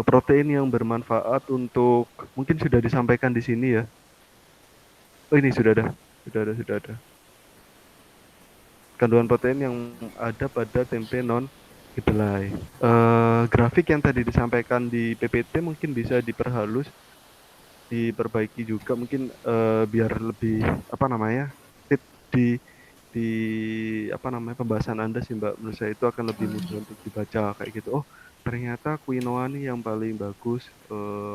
protein yang bermanfaat untuk, mungkin sudah disampaikan di sini ya. Oh, ini sudah ada. Kandungan protein yang ada pada tempe non kedelai. Grafik yang tadi disampaikan di PPT mungkin bisa diperhalus, diperbaiki juga mungkin, biar lebih apa namanya, fit di di apa namanya, pembahasan Anda sih Mbak. Menurut saya itu akan lebih Oh mudah iya, untuk dibaca kayak gitu. Oh, ternyata quinoa nih yang paling bagus,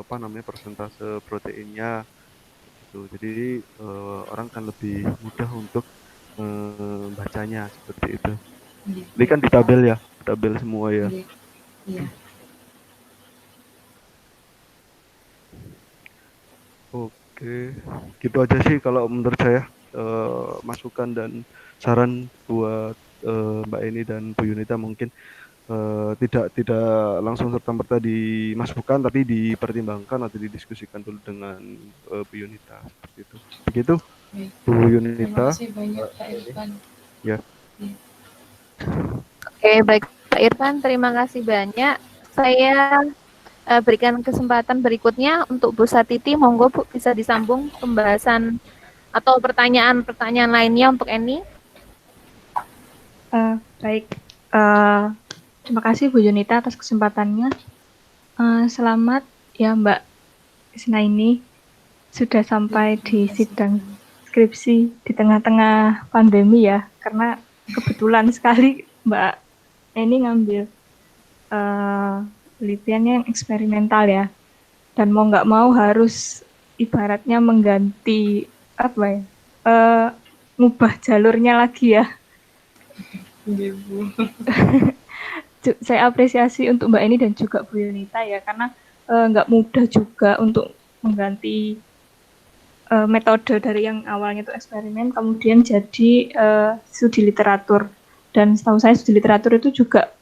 apa namanya, persentase proteinnya gitu. Jadi orang kan lebih mudah untuk membacanya seperti itu. iya, Ini iya, kan di tabel ya, tabel semua ya. iya, iya. Oke, gitu aja sih kalau menurut saya, masukan dan saran buat Mbak Eni dan Bu Yunita mungkin tidak langsung serta-merta dimasukkan, tapi dipertimbangkan atau didiskusikan dulu dengan Bu Yunita seperti itu. Begitu Baik. Bu Terima Yunita, kasih banyak Pak Mbak Eni. Irfan. Ya, Iya. Oke, baik Pak Irfan, terima kasih banyak. Saya berikan kesempatan berikutnya untuk Bu Satiti, monggo Bu bisa disambung pembahasan atau pertanyaan-pertanyaan lainnya untuk Eni. Baik, eh, terima kasih Bu Yunita atas kesempatannya. Selamat ya Mbak Isnaini, sudah sampai Terima di kasih. sidang skripsi di tengah-tengah pandemi ya, karena kebetulan sekali Mbak Eni ngambil penelitiannya yang eksperimental ya, dan mau nggak mau harus ibaratnya mengganti apa ya, ngubah jalurnya lagi ya. Iya, Bu. Saya apresiasi untuk Mbak Eni dan juga Bu Yunita ya, karena nggak mudah juga untuk mengganti metode dari yang awalnya itu eksperimen kemudian jadi studi literatur. Dan setahu saya studi literatur itu juga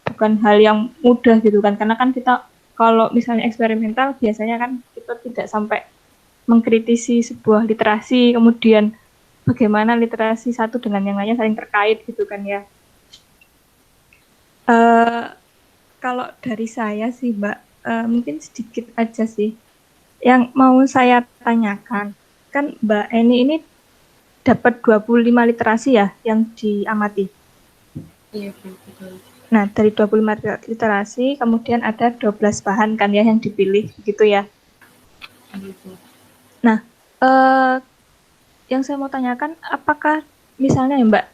bukan hal yang mudah gitu kan, karena kan kita kalau misalnya eksperimental biasanya kan kita tidak sampai mengkritisi sebuah literasi, kemudian bagaimana literasi satu dengan yang lainnya saling terkait gitu kan ya. Kalau dari saya sih Mbak, mungkin sedikit aja sih. Yang mau saya tanyakan, kan Mbak Eni ini dapat 25 literasi ya yang diamati. Iya, Bu, betul. Nah, dari 25 literasi, kemudian ada 12 bahan kan ya yang dipilih, gitu ya. Iya, Bu. Nah, yang saya mau tanyakan, apakah misalnya ya Mbak,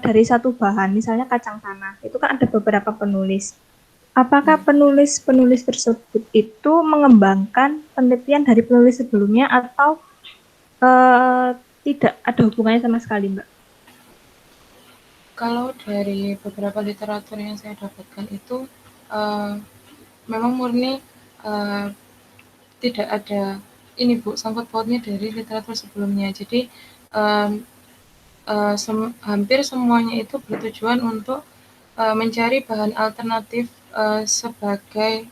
dari satu bahan, misalnya kacang tanah, itu kan ada beberapa penulis. Apakah penulis-penulis tersebut itu mengembangkan penelitian dari penulis sebelumnya atau tidak ada hubungannya sama sekali, Mbak? Kalau dari beberapa literatur yang saya dapatkan itu memang murni tidak ada ini Bu, sangkut pautnya dari literatur sebelumnya. Jadi hampir semuanya itu bertujuan untuk mencari bahan alternatif sebagai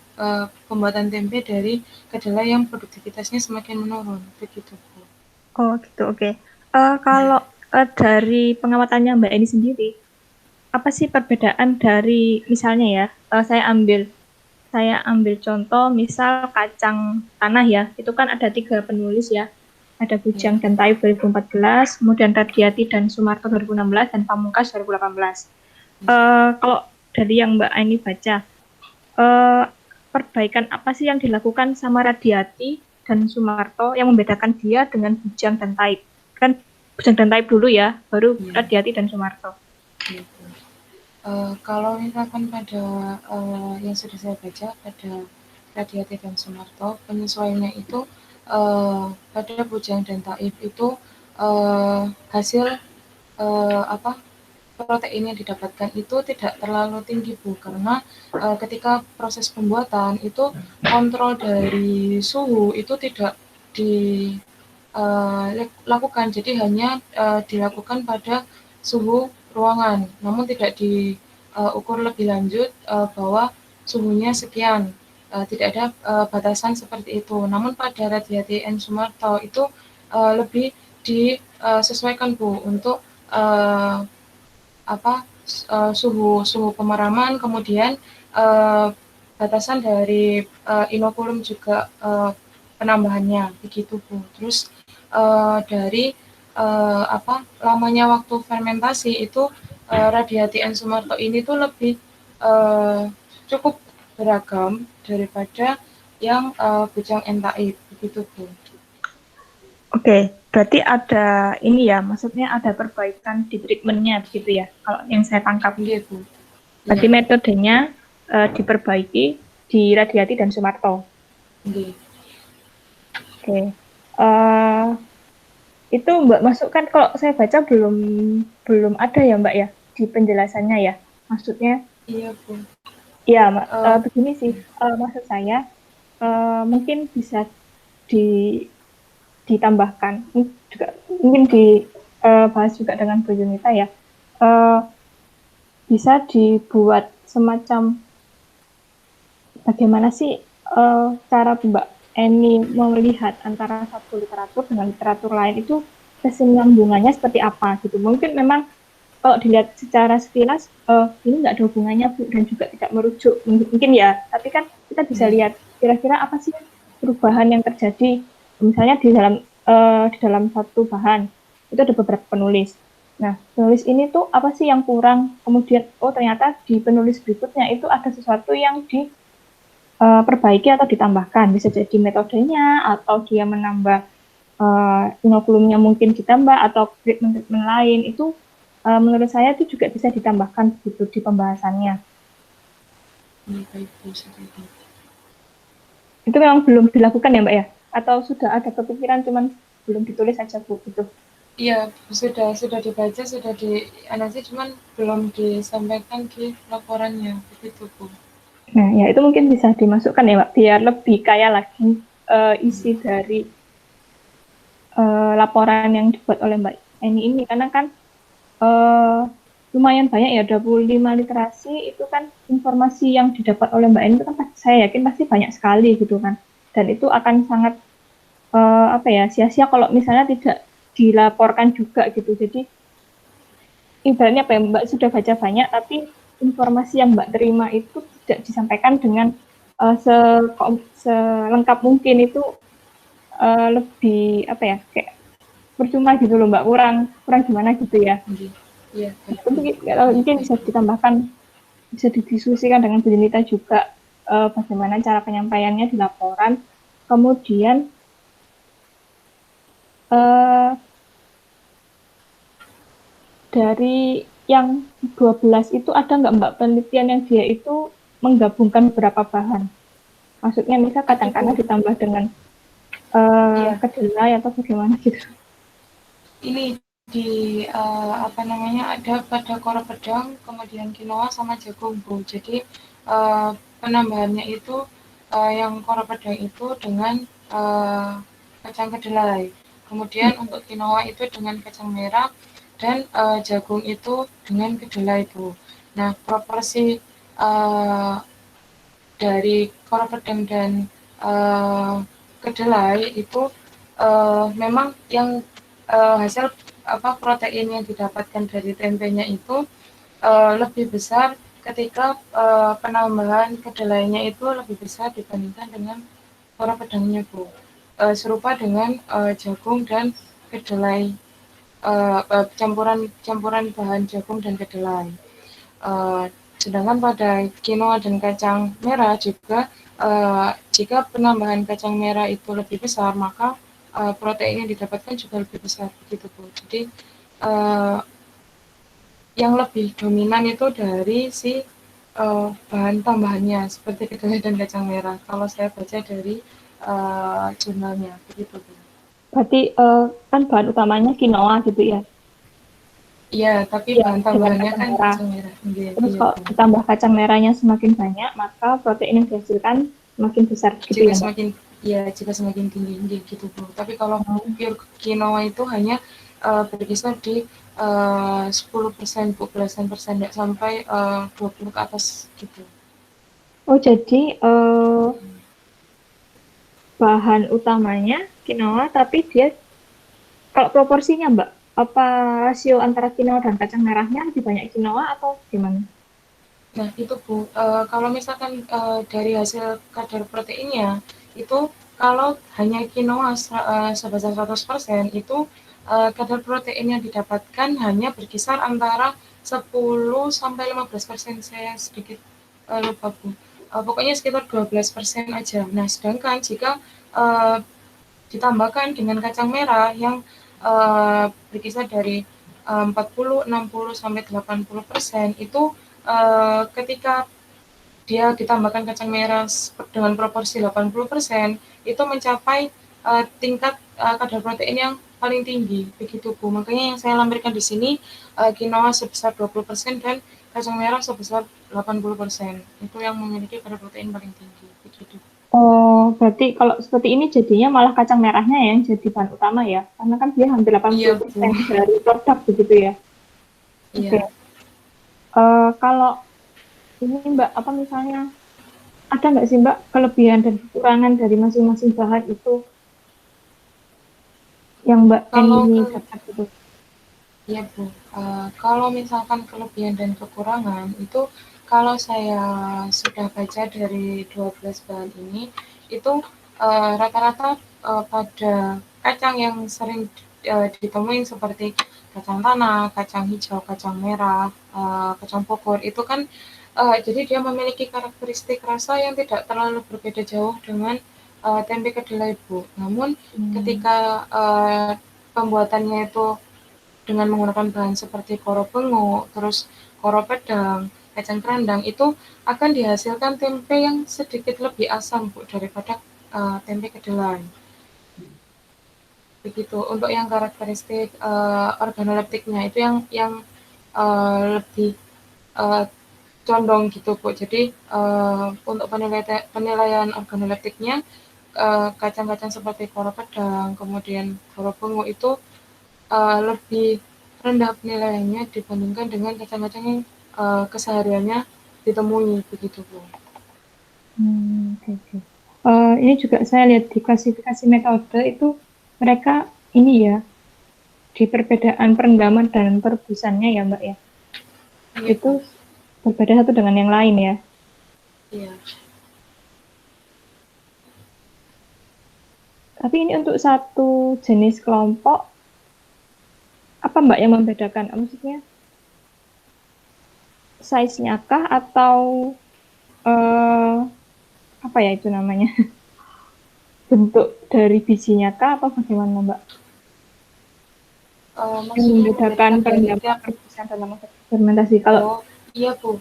pembuatan tempe dari kedelai yang produktivitasnya semakin menurun, begitu Bu. Oh gitu, oke. Kalau dari pengamatannya Mbak Eni sendiri, apa sih perbedaan dari misalnya ya, saya ambil contoh misal kacang tanah ya, itu kan ada 3 penulis ya, ada Bujang dan Taib 2014, kemudian Radiati dan Sumarto 2016, dan Pamungkas 2018. Kalau dari yang Mbak Eni baca, perbaikan apa sih yang dilakukan sama Radiati dan Sumarto yang membedakan dia dengan Bujang dan Taib? Kan Bujang dan Taib dulu ya, baru Radiati dan Sumarto. Gitu. Kalau misalkan pada yang sudah saya baca pada Radiati dan Sumarto, penyesuaiannya itu pada Bujang dan Taib itu hasil protein yang didapatkan itu tidak terlalu tinggi Bu, karena ketika proses pembuatan itu kontrol dari suhu itu tidak dilakukan, jadi hanya dilakukan pada suhu ruangan, namun tidak diukur lebih lanjut bahwa suhunya sekian, tidak ada batasan seperti itu. Namun pada Radiati and Sumarto itu lebih disesuaikan Bu untuk suhu pemeraman, kemudian uh, batasan dari inokulum juga penambahannya begitu Bu. Terus dari lamanya waktu fermentasi itu Radiati N Sumarto ini tuh lebih cukup beragam daripada yang Bujang Entaib begitu Bu. Oke, berarti ada ini ya, maksudnya ada perbaikan di treatmentnya begitu ya, kalau yang saya tangkap. Iya Bu. Berarti metodenya diperbaiki di Radiati dan Sumarto. Iya. Oke. Itu Mbak masukkan, kalau saya baca belum ada ya Mbak ya di penjelasannya ya. Maksudnya Iya Bu. ya begini sih, maksud saya mungkin bisa ditambahkan juga, mungkin dibahas juga dengan Bu Yunita ya, bisa dibuat semacam bagaimana sih cara Mbak Eni melihat antara satu literatur dengan literatur lain itu kesinambungannya seperti apa gitu. Mungkin memang kalau dilihat secara sekilas ini nggak ada hubungannya Bu, dan juga tidak merujuk mungkin ya, tapi kan kita bisa lihat kira-kira apa sih perubahan yang terjadi misalnya di dalam satu bahan itu ada beberapa penulis. Nah, penulis ini tuh apa sih yang kurang, kemudian ternyata di penulis berikutnya itu ada sesuatu yang perbaiki atau ditambahkan, bisa jadi metodenya atau dia menambah inokulumnya mungkin ditambah atau treatment lain, itu menurut saya itu juga bisa ditambahkan gitu di pembahasannya. Itu memang belum dilakukan ya Mbak ya, atau sudah ada kepikiran cuman belum ditulis aja Bu gitu? Iya, sudah dibaca, sudah dianalisis, cuman belum disampaikan di laporannya begitu Bu. Nah, ya itu mungkin bisa dimasukkan ya Mbak, biar lebih kaya lagi isi dari laporan yang dibuat oleh Mbak Eni ini, karena kan lumayan banyak ya, 25 literasi itu kan informasi yang didapat oleh Mbak Eni itu kan saya yakin pasti banyak sekali gitu kan, dan itu akan sangat sia-sia kalau misalnya tidak dilaporkan juga gitu. Jadi ibaratnya apa ya, Mbak sudah baca banyak tapi informasi yang Mbak terima itu tidak disampaikan dengan selengkap mungkin, itu lebih kayak percuma gitu loh Mbak, kurang gimana gitu ya. Iya. Mungkin bisa ditambahkan, bisa didiskusikan dengan Bu Yunita juga bagaimana cara penyampaiannya di laporan. Kemudian dari yang 12 itu ada nggak Mbak penelitian yang dia itu menggabungkan beberapa bahan? Maksudnya misal kacang-kacang ditambah dengan kedelai atau bagaimana gitu? Ini di ada pada koro pedang, kemudian quinoa sama jagung Bu. Jadi penambahannya itu yang koro pedang itu dengan kacang kedelai. Kemudian untuk quinoa itu dengan kacang merah, dan jagung itu dengan kedelai Bu. Nah, proporsi dari koro pedang dan kedelai itu memang yang hasil protein yang didapatkan dari tempenya itu lebih besar ketika penambahan kedelainya itu lebih besar dibandingkan dengan koro pedangnya Bu. Serupa dengan jagung dan kedelai, campuran bahan jagung dan kedelai. Sedangkan pada quinoa dan kacang merah juga jika penambahan kacang merah itu lebih besar, maka protein yang didapatkan juga lebih besar begitu Bu. Jadi yang lebih dominan itu dari si bahan tambahannya seperti kedelai dan kacang merah. Kalau saya baca dari jurnalnya begitu Bu. Berarti kan bahan utamanya quinoa gitu ya? Iya, tapi bahan tambahannya kan kacang merah. Terus kalau ditambah kacang merahnya semakin banyak, maka protein yang dihasilkan semakin besar gitu ya? Jika semakin tinggi gitu Bu. Tapi kalau pure quinoa itu hanya berkisar di 10%, belasan persen, tidak sampai 20 ke atas gitu. Oh, jadi bahan utamanya quinoa, tapi dia kalau proporsinya Mbak, apa rasio antara quinoa dan kacang merahnya lebih banyak quinoa atau gimana? Nah, itu Bu, kalau misalkan dari hasil kadar proteinnya, itu kalau hanya quinoa sebesar 100%, itu kadar protein yang didapatkan hanya berkisar antara 10-15%, saya sedikit lupa Bu. Pokoknya sekitar 12% aja. Nah, sedangkan jika uh, ditambahkan dengan kacang merah yang berkisar dari 40, 60 sampai 80%, itu ketika dia ditambahkan kacang merah dengan proporsi 80%, itu mencapai tingkat kadar protein yang paling tinggi, begitu Bu. Makanya yang saya lampirkan di sini quinoa sebesar 20% dan kacang merah sebesar 80%. Itu yang memiliki kadar protein paling tinggi, begitu. Oh, berarti kalau seperti ini jadinya malah kacang merahnya yang jadi bahan utama ya? Karena kan dia hampir Iya Bu, 80% dari produk begitu ya? Oke. iya. Kalau ini Mbak, apa misalnya, ada nggak sih Mbak kelebihan dan kekurangan dari masing-masing bahan itu yang Mbak Kalau ini ke dapat gitu? Iya Bu, kalau misalkan kelebihan dan kekurangan itu kalau saya sudah baca dari 12 bahan ini, itu rata-rata pada kacang yang sering ditemuin seperti kacang tanah, kacang hijau, kacang merah, kacang pokor itu kan jadi dia memiliki karakteristik rasa yang tidak terlalu berbeda jauh dengan tempe kedelai Bu. Namun ketika pembuatannya itu dengan menggunakan bahan seperti koro pengu, terus koro pedang, kacang kerandang, itu akan dihasilkan tempe yang sedikit lebih asam Bu daripada tempe kedelai. Begitu. Untuk yang karakteristik organoleptiknya itu yang lebih uh, condong gitu Bu. Jadi untuk penilaian organoleptiknya kacang-kacang seperti koro pedang, kemudian koro pengu itu lebih rendah penilaiannya dibandingkan dengan kacang-kacang yang kesehariannya ditemui begitu Bu. Oke, oke. Ini juga saya lihat di klasifikasi metode itu mereka ini ya di perbedaan perendaman dan perebusannya ya Mbak ya. Iya Itu Bu. berbeda satu dengan yang lain ya. Iya. Tapi ini untuk satu jenis kelompok, apa Mbak yang membedakan? Maksudnya size-nya kah atau eh, apa ya itu namanya? Bentuk dari bijinya kah apa bagaimana Mbak? Yang Maksudnya membedakan membedakan dari perendaman tiap perebusan dalam fermentasi. Kalau oh iya Bu.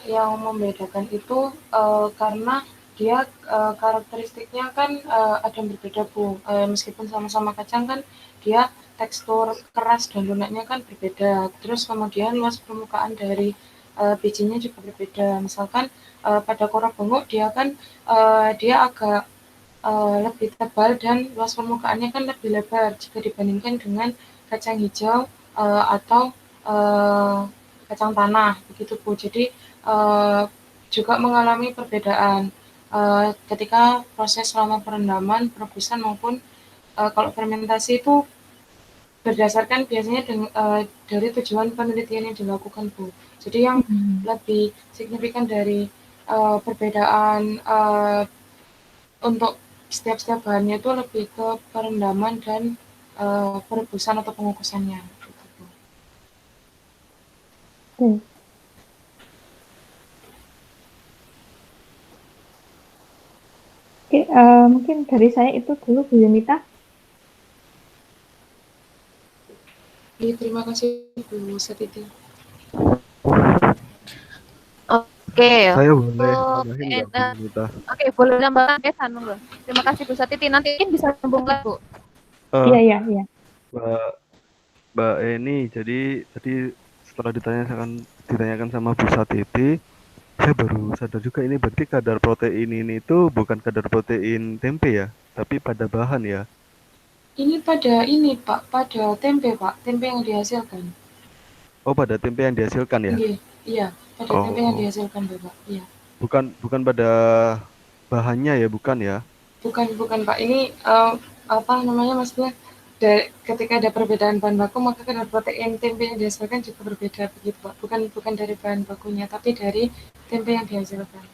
Yang membedakan itu karena dia karakteristiknya kan ada yang berbeda Bu. Meskipun sama-sama kacang kan dia tekstur keras dan lunaknya kan berbeda. Terus kemudian luas permukaan dari bijinya juga berbeda. Misalkan pada koro bengok dia kan dia agak lebih tebal dan luas permukaannya kan lebih lebar jika dibandingkan dengan kacang hijau atau uh, kacang tanah begitu Bu. Jadi juga mengalami perbedaan ketika proses selama perendaman, perebusan maupun kalau fermentasi itu berdasarkan biasanya dari tujuan penelitian yang dilakukan Bu. Jadi yang lebih signifikan dari perbedaan untuk setiap bahannya itu lebih ke perendaman dan perebusan atau pengukusannya. Gitu. Oke, mungkin dari saya itu dulu Bu Yunita. Terima kasih Bu Setiti. Oke, Saya boleh untuk nambahin nggak Bu Nita? oke, boleh nambahkan ya Sanung. Terima kasih Bu Satiti. Nanti bisa sambung lagi Bu. Iya, Eh, iya, iya. Mbak Mbak Eni, jadi tadi setelah ditanyakan sama Bu Satiti, saya baru sadar juga ini berarti kadar protein ini tuh bukan kadar protein tempe ya, tapi pada bahan ya. Ini pada ini Pak, pada tempe Pak, tempe yang dihasilkan. Oh, pada tempe yang dihasilkan ya? Iya, iya, pada tempe yang Oh, dihasilkan Bapak. Iya. bukan bukan pada bahannya ya, bukan ya? Bukan bukan Pak, ini apa namanya maksudnya? ketika ada perbedaan bahan baku, maka kadar protein tempe yang dihasilkan juga berbeda begitu Pak. Bukan dari bahan bakunya, tapi dari tempe yang dihasilkan.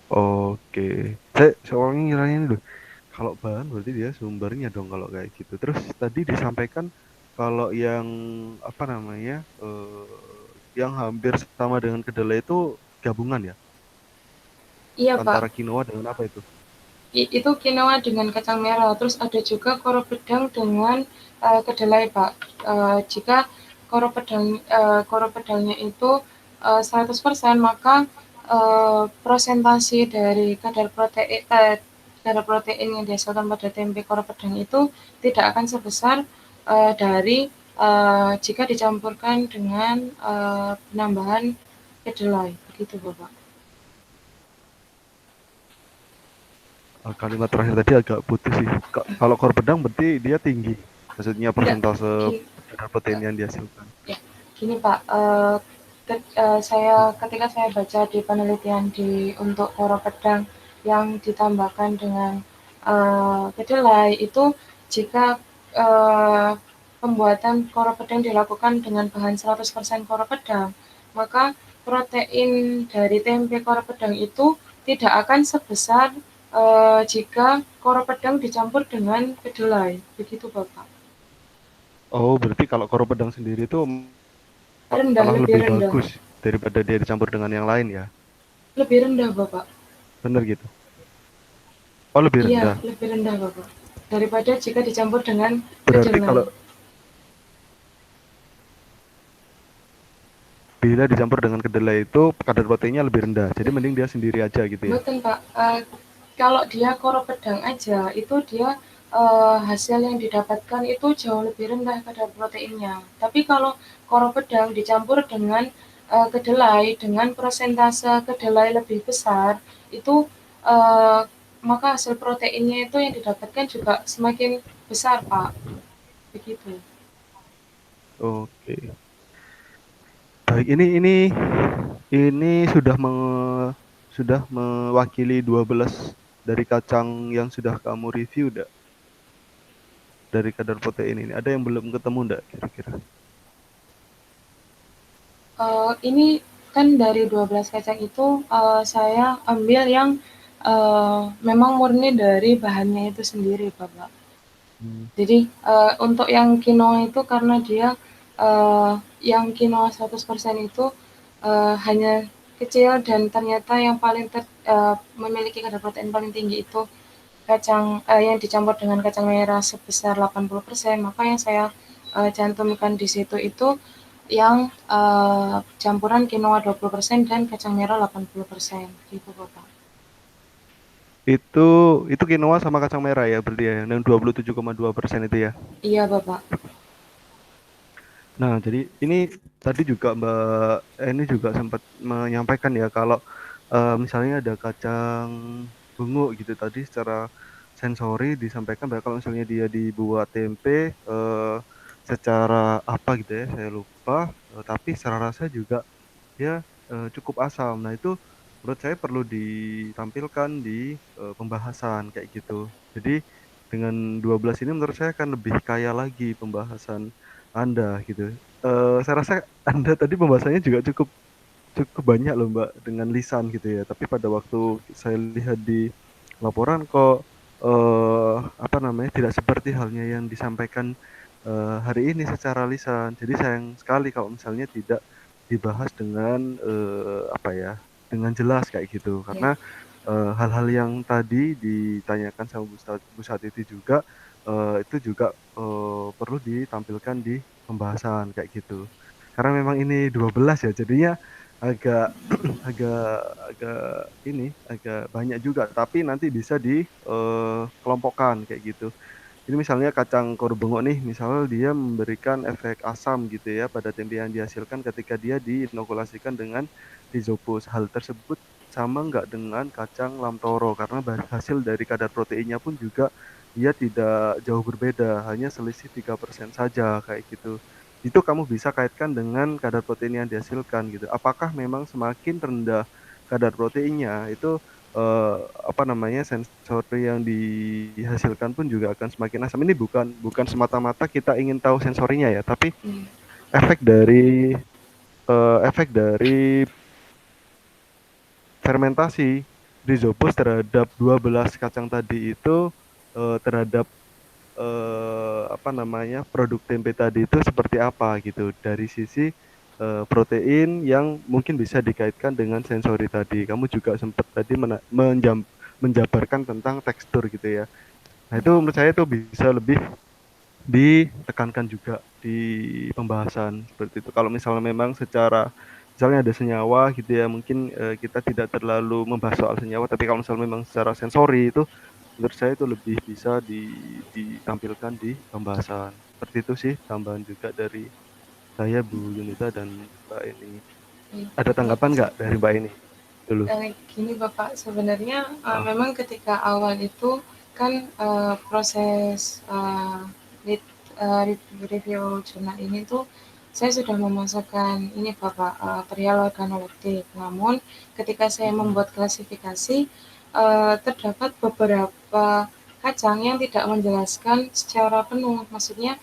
Oke. Saya soalnya ngiranya ini loh. Kalau bahan berarti dia sumbernya dong kalau kayak gitu. Terus tadi disampaikan kalau yang apa namanya yang hampir sama dengan kedelai itu gabungan ya Iya Pak, antara quinoa dengan apa itu? itu quinoa dengan kacang merah. Terus ada juga koro pedang dengan kedelai Pak. Jika koro pedangnya itu 100%, maka prosentasi dari kadar protein yang dihasilkan pada tempe koro pedang itu tidak akan sebesar dari jika dicampurkan dengan penambahan kedelai. Begitu Bapak. Kalimat terakhir tadi agak putus sih. Kalau kor pedang berarti dia tinggi. Maksudnya Enggak, persentase gini, kadar protein yang dihasilkan. ya, gini Pak, ketika saya baca di penelitian untuk koro pedang yang ditambahkan dengan kedelai itu, jika pembuatan koro pedang dilakukan dengan bahan 100% koro pedang, maka protein dari tempe koro pedang itu tidak akan sebesar jika koro pedang dicampur dengan kedelai. Begitu Bapak. Oh, berarti kalau kor pedang sendiri itu Rendah, malah lebih lebih rendah. bagus daripada dia dicampur dengan yang lain ya. Lebih rendah Bapak. Bener gitu. Oh, lebih Iya, rendah. lebih rendah Bapak. Daripada jika dicampur dengan Berarti kedelai. kalau bila dicampur dengan kedelai itu kadar proteinnya lebih rendah. Jadi mending dia sendiri aja gitu ya. Betul Pak. Kalau dia koro pedang aja, itu dia hasil yang didapatkan itu jauh lebih rendah kadar proteinnya. Tapi kalau koro pedang dicampur dengan kedelai, dengan persentase kedelai lebih besar, itu uh, maka hasil proteinnya itu yang didapatkan juga semakin besar Pak. Begitu. Oke. Baik, ini sudah mewakili 12 dari kacang yang sudah kamu review enggak? Dari kadar protein ini. Ada yang belum ketemu enggak kira-kira? Ini kan dari 12 kacang itu saya ambil yang memang murni dari bahannya itu sendiri, Bapak. Jadi untuk yang quinoa itu karena dia yang quinoa 100% itu hanya kecil dan ternyata yang paling memiliki kadar protein paling tinggi itu kacang yang dicampur dengan kacang merah sebesar 80%, maka yang saya cantumkan di situ itu yang campuran quinoa 20% dan kacang merah 80%, gitu Bapak. Itu quinoa sama kacang merah ya berarti ya, yang 27,2% itu ya. Iya Bapak. Nah, jadi ini tadi juga Mbak ini juga sempat menyampaikan ya kalau misalnya ada kacang bungu gitu tadi secara sensori disampaikan bahwa kalau misalnya dia dibuat tempe secara apa gitu ya, saya lupa, tapi secara rasa juga dia cukup asam. Nah, itu menurut saya perlu ditampilkan di pembahasan kayak gitu. Jadi dengan 12 ini menurut saya akan lebih kaya lagi pembahasan Anda gitu. Saya rasa Anda tadi pembahasannya juga cukup cukup banyak loh Mbak dengan lisan gitu ya. Tapi pada waktu saya lihat di laporan kok apa namanya tidak seperti halnya yang disampaikan hari ini secara lisan. Jadi sayang sekali kalau misalnya tidak dibahas dengan apa ya dengan jelas kayak gitu. Ya. Karena hal-hal yang tadi ditanyakan sama Bu Satiti juga itu juga perlu ditampilkan di pembahasan kayak gitu. Karena memang ini 12 ya, jadinya agak agak agak agak banyak juga, tapi nanti bisa dikelompokkan kayak gitu. Ini misalnya kacang korbengok nih, misalnya dia memberikan efek asam gitu ya pada tempe yang dihasilkan ketika dia diinokulasikan dengan Rhizopus. Hal tersebut sama nggak dengan kacang lamtoro karena hasil dari kadar proteinnya pun juga dia tidak jauh berbeda, hanya selisih 3% saja kayak gitu. Itu kamu bisa kaitkan dengan kadar protein yang dihasilkan gitu. Apakah memang semakin rendah kadar proteinnya itu apa namanya, sensori yang dihasilkan pun juga akan semakin asam. Ini bukan semata-mata kita ingin tahu sensorinya ya, tapi Iya. efek dari efek dari fermentasi rhizopus terhadap 12 kacang tadi itu terhadap apa namanya, produk tempe tadi itu seperti apa gitu dari sisi protein yang mungkin bisa dikaitkan dengan sensori tadi. Kamu juga sempat tadi menjabarkan tentang tekstur gitu ya. Nah, itu menurut saya itu bisa lebih ditekankan juga di pembahasan seperti itu. Kalau misalnya memang misalnya ada senyawa gitu ya, mungkin kita tidak terlalu membahas soal senyawa, tapi kalau misalnya memang secara sensori itu menurut saya itu lebih bisa ditampilkan di pembahasan. Seperti itu sih tambahan juga dari saya, Bu Yunita dan Mbak Eni. Iya. Ada tanggapan nggak dari Mbak Eni dulu? Gini Bapak, sebenarnya Ah, memang ketika awal itu kan proses review jurnal ini tuh saya sudah memasukkan ini Bapak perial organoleptik. Namun ketika saya membuat klasifikasi terdapat beberapa kacang yang tidak menjelaskan secara penuh. Maksudnya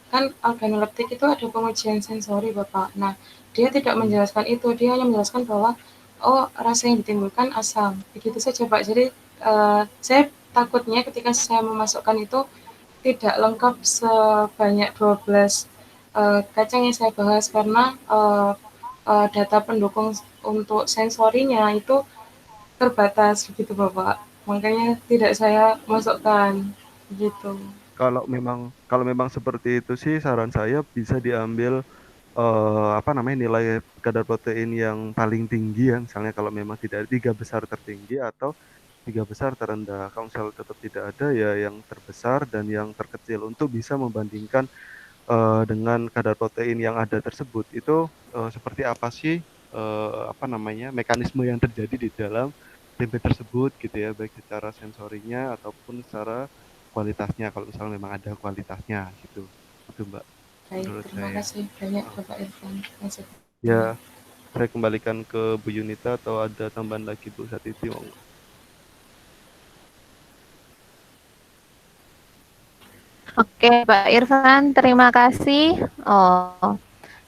kan organoleptik itu ada pengujian sensori Bapak. Nah, dia tidak menjelaskan itu, dia hanya menjelaskan bahwa oh, rasa yang ditimbulkan asam. Begitu saja, Pak. Jadi, saya takutnya ketika saya memasukkan itu tidak lengkap sebanyak 12 kacang yang saya bahas karena data pendukung untuk sensorinya itu terbatas begitu, Bapak. Makanya tidak saya masukkan gitu. kalau memang seperti itu sih, saran saya bisa diambil apa namanya, nilai kadar protein yang paling tinggi ya, misalnya kalau memang tidak ada, 3 besar tertinggi atau 3 besar terendah. Kalau misalnya tetap tidak ada, ya yang terbesar dan yang terkecil untuk bisa membandingkan dengan kadar protein yang ada tersebut itu seperti apa sih, apa namanya, mekanisme yang terjadi di dalam tempe tersebut gitu ya, baik secara sensorinya ataupun secara kualitasnya, kalau misalnya memang ada kualitasnya gitu. Itu Mbak, Baik, menurut terima saya. kasih banyak Bapak Irfan. Ya, saya kembalikan ke Bu Yunita atau ada tambahan lagi Bu Satiti, monggo. Oke, Pak Irfan, terima kasih. Oh,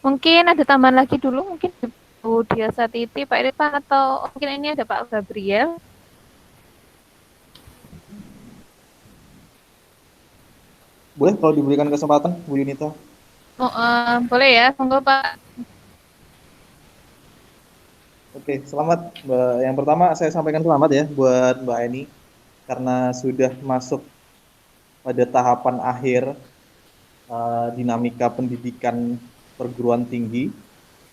mungkin ada tambahan lagi dulu, mungkin Bu Dia Satiti, Pak Irfan, atau mungkin ini ada Pak Gabriel. Boleh kalau diberikan kesempatan, Bu Yunita? Oh, boleh ya, monggo Pak. Oke, selamat. Yang pertama saya sampaikan selamat ya buat Mbak Eni karena sudah masuk pada tahapan akhir dinamika pendidikan perguruan tinggi.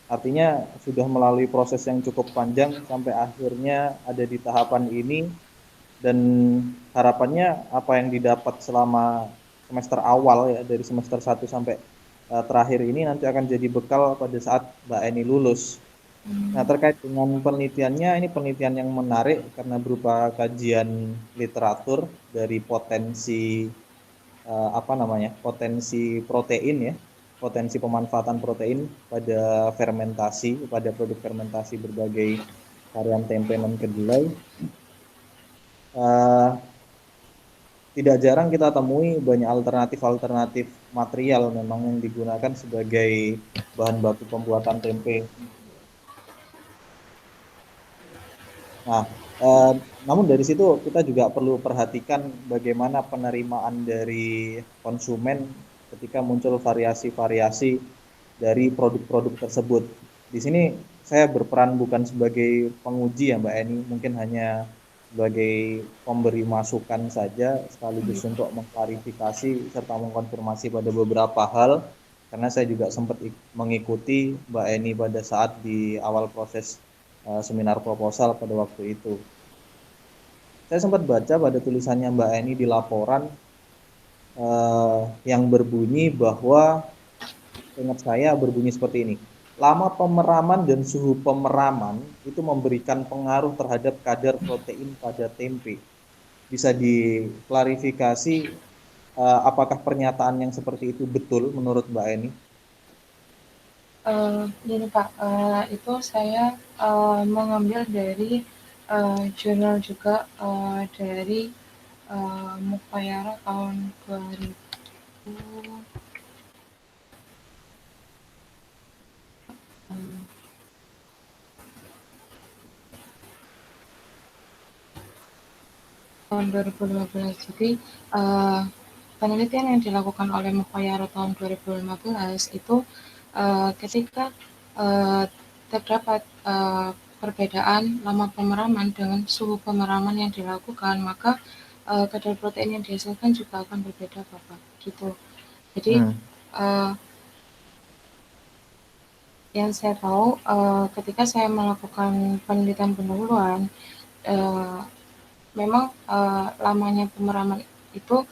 Artinya sudah melalui proses yang cukup panjang sampai akhirnya ada di tahapan ini, dan harapannya apa yang didapat selama semester awal ya, dari semester 1 sampai terakhir ini nanti akan jadi bekal pada saat Mbak Eni lulus. Nah, terkait dengan penelitiannya, ini penelitian yang menarik karena berupa kajian literatur dari potensi apa namanya, potensi protein ya, potensi pemanfaatan protein pada fermentasi, pada produk fermentasi berbagai varian tempe dan kedelai. Tidak jarang kita temui banyak alternatif-alternatif material memang yang digunakan sebagai bahan baku pembuatan tempe. Nah, namun dari situ kita juga perlu perhatikan bagaimana penerimaan dari konsumen ketika muncul variasi-variasi dari produk-produk tersebut. Di sini saya berperan bukan sebagai penguji ya Mbak Eni, mungkin hanya sebagai pemberi masukan saja sekaligus untuk mengklarifikasi serta mengkonfirmasi pada beberapa hal, karena saya juga sempat mengikuti Mbak Eni pada saat di awal proses seminar proposal pada waktu itu. Saya sempat baca pada tulisannya Mbak Eni di laporan yang berbunyi bahwa, ingat saya berbunyi seperti ini, lama pemeraman dan suhu pemeraman itu memberikan pengaruh terhadap kadar protein pada tempe. Bisa diklarifikasi apakah pernyataan yang seperti itu betul menurut Mbak Eni? Gini Pak, itu saya mengambil dari jurnal juga dari Mukayara tahun 2000. Tahun 2015. Jadi penelitian yang dilakukan oleh Mukayara tahun 2015 itu ketika terdapat perbedaan lama pemeraman dengan suhu pemeraman yang dilakukan, maka kadar protein yang dihasilkan juga akan berbeda, Bapak. Gitu. Jadi yang saya tahu ketika saya melakukan penelitian pendahuluan, memang lamanya pemeraman itu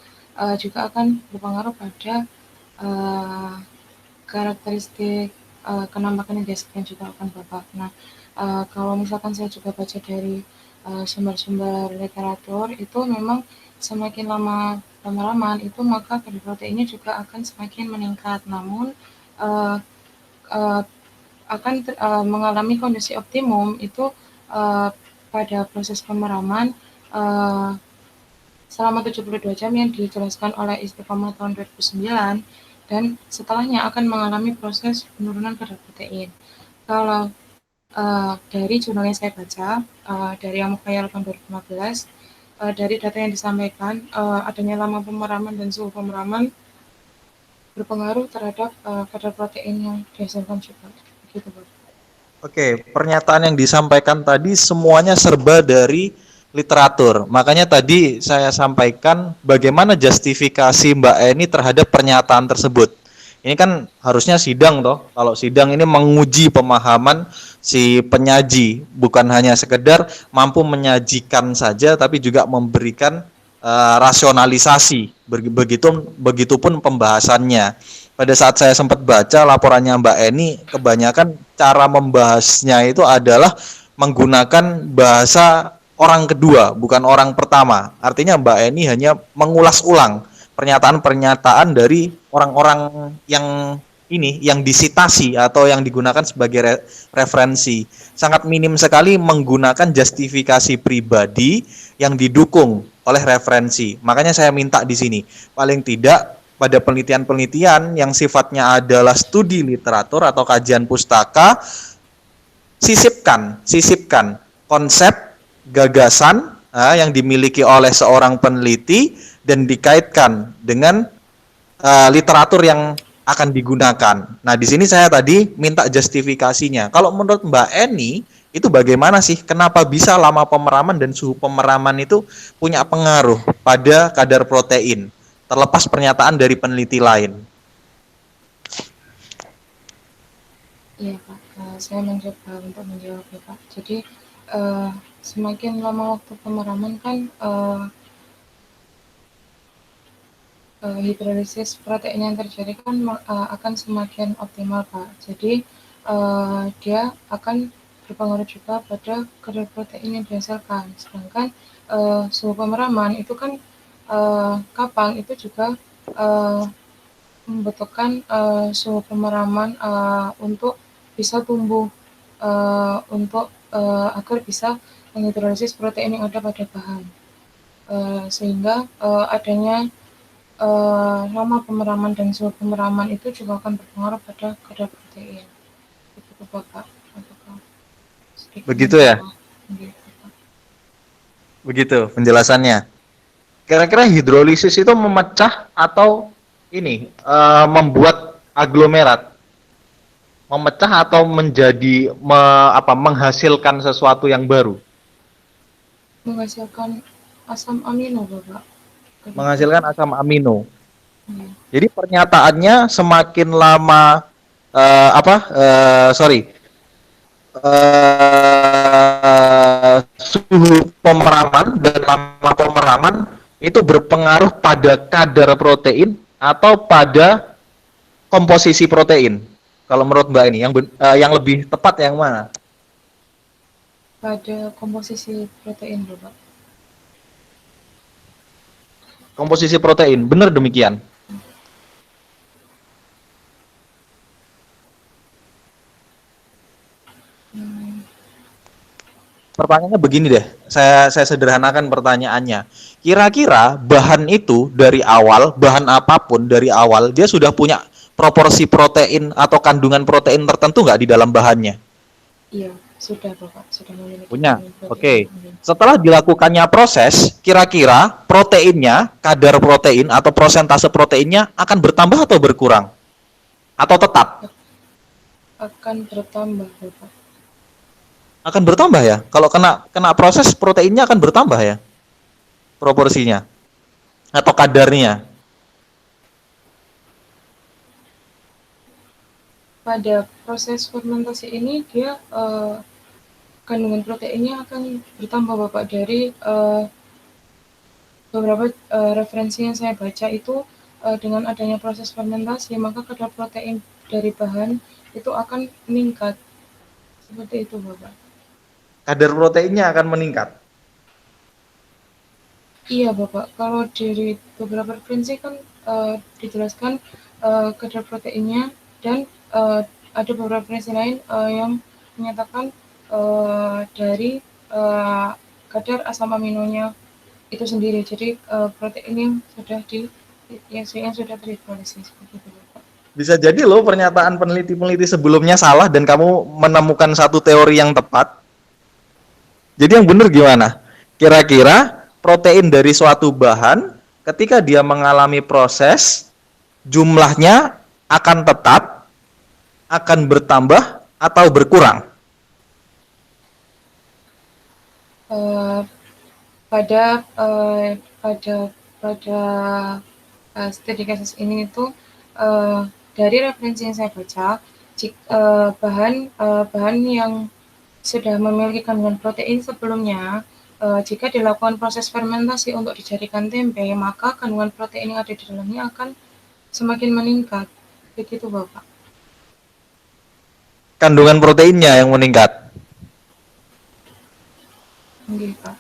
juga akan berpengaruh pada karakteristik kenampakan yang dihasilkan juga akan Bapak. Nah, kalau misalkan saya juga baca dari sumber-sumber literatur, itu memang semakin lama pemeraman itu maka kadar proteinnya juga akan semakin meningkat. Namun akan mengalami kondisi optimum itu pada proses pemeraman selama 72 jam yang dijelaskan oleh Istiqomah tahun 2009, dan setelahnya akan mengalami proses penurunan kadar protein. Kalau dari jurnal yang saya baca, dari Mukayara tahun 2015, dari data yang disampaikan, adanya lama pemeraman dan suhu pemeraman berpengaruh terhadap kadar protein yang dihasilkan juga. Begitu, Pak. Oke, pernyataan yang disampaikan tadi semuanya serba dari literatur. Makanya tadi saya sampaikan bagaimana justifikasi Mbak Eni terhadap pernyataan tersebut. Ini kan harusnya sidang toh. Kalau sidang ini menguji pemahaman si penyaji, bukan hanya sekedar mampu menyajikan saja tapi juga memberikan rasionalisasi. Begitupun pembahasannya. Pada saat saya sempat baca laporannya Mbak Eni, kebanyakan cara membahasnya itu adalah menggunakan bahasa orang kedua, bukan orang pertama. Artinya Mbak Eni hanya mengulas ulang pernyataan-pernyataan dari orang-orang yang disitasi atau yang digunakan sebagai referensi. Sangat minim sekali menggunakan justifikasi pribadi yang didukung oleh referensi. Makanya saya minta di sini, paling tidak pada penelitian-penelitian yang sifatnya adalah studi literatur atau kajian pustaka, sisipkan konsep, gagasan yang dimiliki oleh seorang peneliti dan dikaitkan dengan literatur yang akan digunakan. Nah, di sini saya tadi minta justifikasinya. Kalau menurut Mbak Eni, itu bagaimana sih? Kenapa bisa lama pemeraman dan suhu pemeraman itu punya pengaruh pada kadar protein? Terlepas pernyataan dari peneliti lain. Iya, Pak. Saya mencoba untuk menjawab ya, Pak. Jadi semakin lama waktu pemeraman kan hidrolisis protein yang terjadi kan akan semakin optimal, Pak. Jadi dia akan berpengaruh juga pada kadar protein yang dihasilkan. Sedangkan suhu pemeraman itu kan kapang itu juga membutuhkan suhu pemeraman untuk bisa tumbuh, untuk agar bisa menghidrolisis protein yang ada pada bahan, sehingga adanya lama pemeraman dan suhu pemeraman itu juga akan berpengaruh pada kadar protein. Itu Bapak. Begitu ya? Begitu penjelasannya. Kira-kira hidrolisis itu memecah atau ini membuat aglomerat? Memecah atau menjadi menghasilkan sesuatu yang baru? Menghasilkan asam amino, Bapak. Menghasilkan asam amino. Jadi pernyataannya semakin lama suhu pemeraman dan lama pemeraman itu berpengaruh pada kadar protein atau pada komposisi protein. Kalau menurut Mbak ini yang lebih tepat yang mana? Pada komposisi protein, Bapak. Komposisi protein, benar demikian. pertanyaannya begini deh. Saya sederhanakan pertanyaannya. Kira-kira bahan itu dari awal, bahan apapun dari awal dia sudah punya proporsi protein atau kandungan protein tertentu nggak di dalam bahannya? Iya, sudah Bapak, sudah memiliki Punya. kandungan Oke. protein. Setelah dilakukannya proses, kira-kira proteinnya, kadar protein atau prosentase proteinnya akan bertambah atau berkurang? Atau tetap? Akan bertambah Bapak. Akan bertambah ya. Kalau kena proses proteinnya akan bertambah ya proporsinya atau kadarnya. Pada proses fermentasi ini dia kandungan proteinnya akan bertambah Bapak. Dari beberapa referensi yang saya baca itu dengan adanya proses fermentasi maka kadar protein dari bahan itu akan meningkat. Seperti itu Bapak. Kadar proteinnya akan meningkat. Iya Bapak, kalau dari beberapa referensi kan dijelaskan kadar proteinnya dan ada beberapa referensi lain yang menyatakan dari kadar asam aminonya itu sendiri. Jadi protein yang sudah terhidrolisis seperti itu Bapak. Bisa jadi loh pernyataan peneliti-peneliti sebelumnya salah dan kamu menemukan satu teori yang tepat. Jadi yang benar gimana? Kira-kira protein dari suatu bahan ketika dia mengalami proses jumlahnya akan tetap, akan bertambah atau berkurang? Pada studi kasus ini itu dari referensi yang saya baca, bahan yang sudah memiliki kandungan protein sebelumnya, jika dilakukan proses fermentasi untuk dijadikan tempe, maka kandungan protein yang ada di dalamnya akan semakin meningkat. Begitu Bapak. Kandungan proteinnya yang meningkat. Oke, Pak.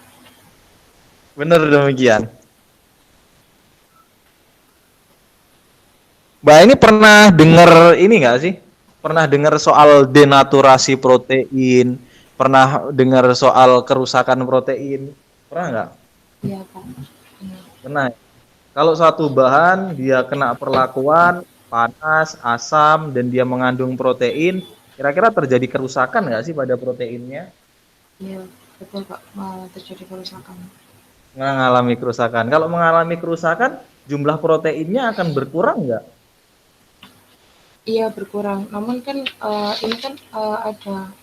Benar demikian. Mbak ini pernah dengar ini nggak sih? Pernah dengar soal denaturasi protein? Pernah dengar soal kerusakan protein? Pernah nggak? Iya, Pak. Benar. Pernah. Kalau suatu bahan dia kena perlakuan panas, asam, dan dia mengandung protein, kira-kira terjadi kerusakan nggak sih pada proteinnya? Iya, betul Pak. Terjadi kerusakan. Mengalami kerusakan. Kalau mengalami kerusakan, jumlah proteinnya akan berkurang nggak? Iya, berkurang. Namun kan ini kan ada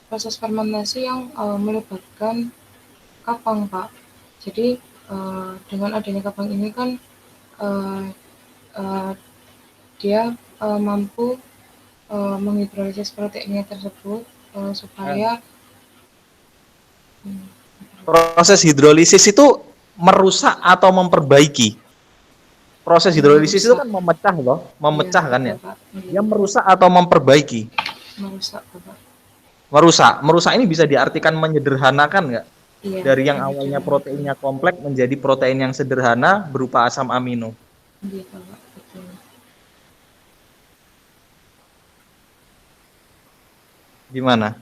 proses fermentasi yang melibatkan kapang, Pak. Jadi dengan adanya kapang ini kan dia mampu menghidrolisis proteinnya tersebut supaya Proses hidrolisis itu merusak atau memperbaiki? Proses hidrolisis itu kan memecah loh, memecah kan ya? Dia merusak atau memperbaiki? Merusak, Bapak. Merusak ini bisa diartikan menyederhanakan nggak? Iya, Dari yang awalnya proteinnya kompleks menjadi protein yang sederhana berupa asam amino. iya, Bapak. Betul. Gimana?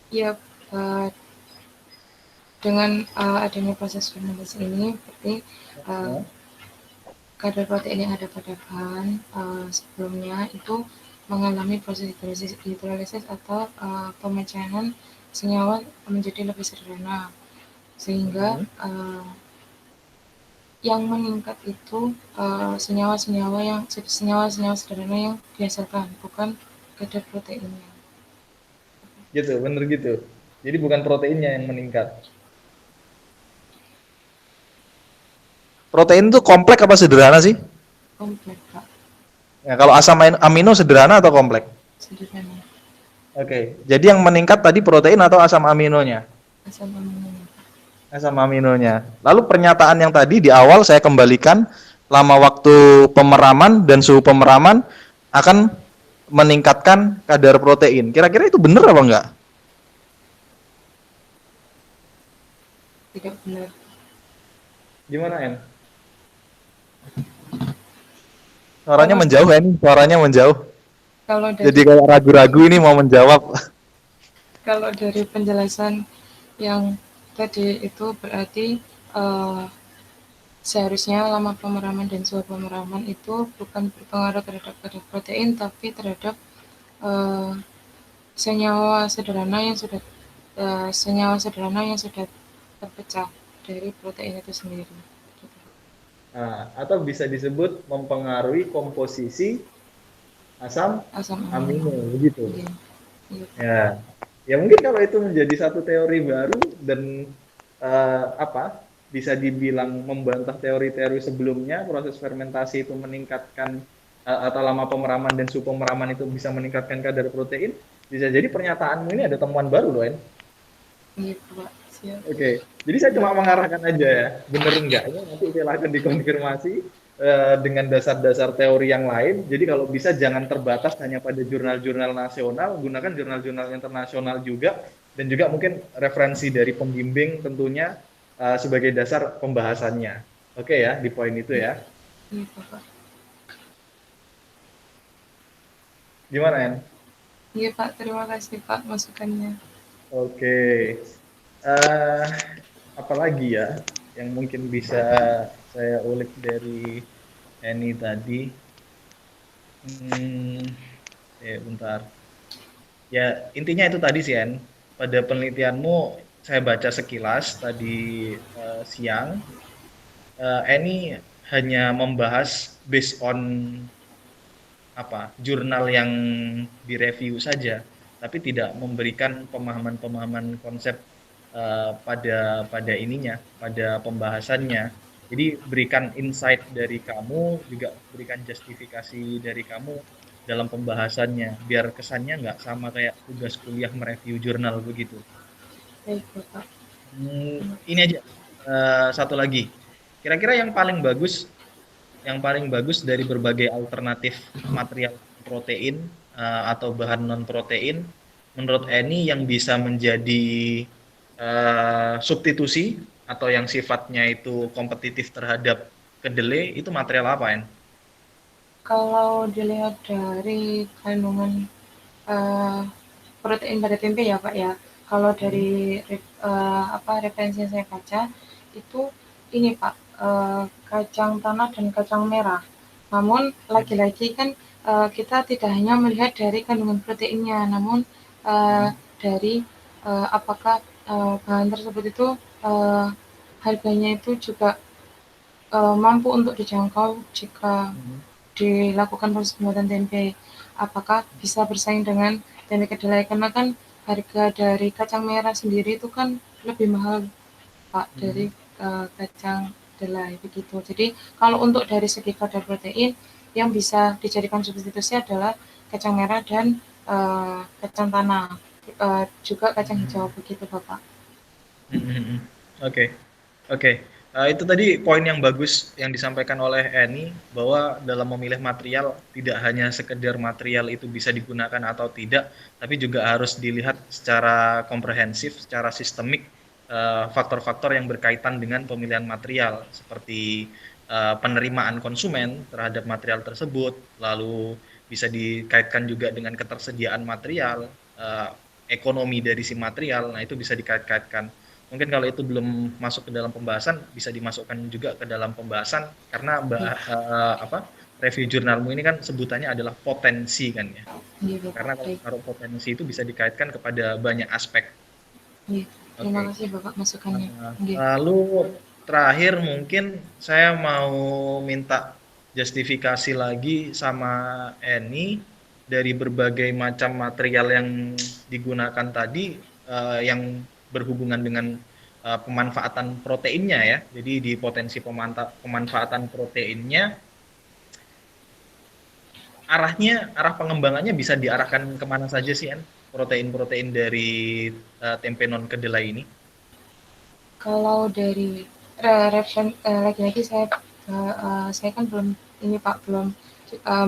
Ya, dengan adanya proses fermentasi ini, berarti kadar protein yang ada pada bahan sebelumnya itu mengalami proses hidrolisis atau pemecahan senyawa menjadi lebih sederhana, sehingga yang meningkat itu senyawa-senyawa sederhana yang dihasilkan, bukan kadar proteinnya. Gitu, bener gitu. Jadi bukan proteinnya yang meningkat. Protein itu kompleks apa sederhana sih? Kompleks, Pak. Ya, kalau asam amino sederhana atau kompleks? Sederhana. Oke, jadi yang meningkat tadi protein atau asam aminonya? Asam aminonya. Asam aminonya. Lalu pernyataan yang tadi di awal saya kembalikan, lama waktu pemeraman dan suhu pemeraman akan meningkatkan kadar protein. Kira-kira itu benar apa enggak? Tidak benar. Gimana, En? Suaranya Kalau menjauh ini, suaranya menjauh. kalau Jadi dari kayak ragu-ragu ini mau menjawab. kalau dari penjelasan yang tadi itu berarti eh, seharusnya lama pemeraman dan suhu pemeraman itu bukan berpengaruh terhadap kadar protein, tapi terhadap eh, senyawa sederhana yang sudah terpecah dari protein itu sendiri. Nah, atau bisa disebut mempengaruhi komposisi asam Asam amino, amino. begitu. Iya, iya. Ya, ya mungkin kalau itu menjadi satu teori baru dan bisa dibilang membantah teori-teori sebelumnya, proses fermentasi itu meningkatkan atau lama pemeraman dan suhu pemeraman itu bisa meningkatkan kadar protein, bisa jadi pernyataanmu ini ada temuan baru loh, En. Gitu, Pak. Siap. Oke, jadi saya cuma mengarahkan aja ya, bener enggaknya nanti silahkan dikonfirmasi dengan dasar-dasar teori yang lain. Jadi kalau bisa jangan terbatas hanya pada jurnal-jurnal nasional, gunakan jurnal-jurnal internasional juga, dan juga mungkin referensi dari pembimbing tentunya sebagai dasar pembahasannya. Oke ya, di poin itu ya. Gitu, Pak. Gimana, En? Iya, Pak. Terima kasih, Pak, masukannya. Oke, eh apalagi ya yang mungkin bisa saya ulik dari Eni tadi. Bentar. Ya, intinya itu tadi sih, En. Pada penelitianmu, saya baca sekilas tadi siang, Eni hanya membahas based on jurnal yang direview saja, tapi tidak memberikan pemahaman-pemahaman konsep pada ininya, pada pembahasannya. Jadi berikan insight dari kamu, juga berikan justifikasi dari kamu dalam pembahasannya, biar kesannya nggak sama kayak tugas kuliah mereview jurnal begitu. Baik, Pak. Ini aja, satu lagi. Kira-kira yang paling bagus dari berbagai alternatif material protein atau bahan non protein, menurut Eni yang bisa menjadi substitusi atau yang sifatnya itu kompetitif terhadap kedelai itu material apa, En? Kalau dilihat dari kandungan eh, protein pada tempe ya, Pak ya. Kalau dari referensi yang saya baca itu ini, Pak, kacang tanah dan kacang merah. Namun lagi-lagi kan kita tidak hanya melihat dari kandungan proteinnya, namun dari apakah bahan tersebut itu eh, harganya itu juga mampu untuk dijangkau jika dilakukan proses pembuatan tempe. Apakah bisa bersaing dengan tempe kedelai? Karena kan harga dari kacang merah sendiri itu kan lebih mahal, Pak, dari kacang kedelai begitu. Jadi kalau untuk dari segi kadar protein yang bisa dijadikan substitusi adalah kacang merah dan kacang tanah, juga kacang hijau begitu, Bapak. Oke, oke. Itu tadi poin yang bagus yang disampaikan oleh Eni, bahwa dalam memilih material tidak hanya sekedar material itu bisa digunakan atau tidak, tapi juga harus dilihat secara komprehensif, secara sistemik, faktor-faktor yang berkaitan dengan pemilihan material, seperti penerimaan konsumen terhadap material tersebut, lalu bisa dikaitkan juga dengan ketersediaan material, ekonomi dari si material, nah itu bisa dikait-kaitkan. Mungkin kalau itu belum masuk ke dalam pembahasan, bisa dimasukkan juga ke dalam pembahasan, karena review jurnalmu ini kan sebutannya adalah potensi kan ya. Iya, Karena Bapak. kalau potensi itu bisa dikaitkan kepada banyak aspek. Iya. Terima Oke. kasih Bapak masukannya. Lalu terakhir mungkin saya mau minta justifikasi lagi sama Eni dari berbagai macam material yang digunakan tadi, yang berhubungan dengan pemanfaatan proteinnya ya. Jadi di potensi pemanfaatan proteinnya, arah pengembangannya bisa diarahkan kemana saja sih, En? Protein-protein dari tempe non kedelai ini? Kalau dari lagi-lagi saya kan belum ini, Pak, belum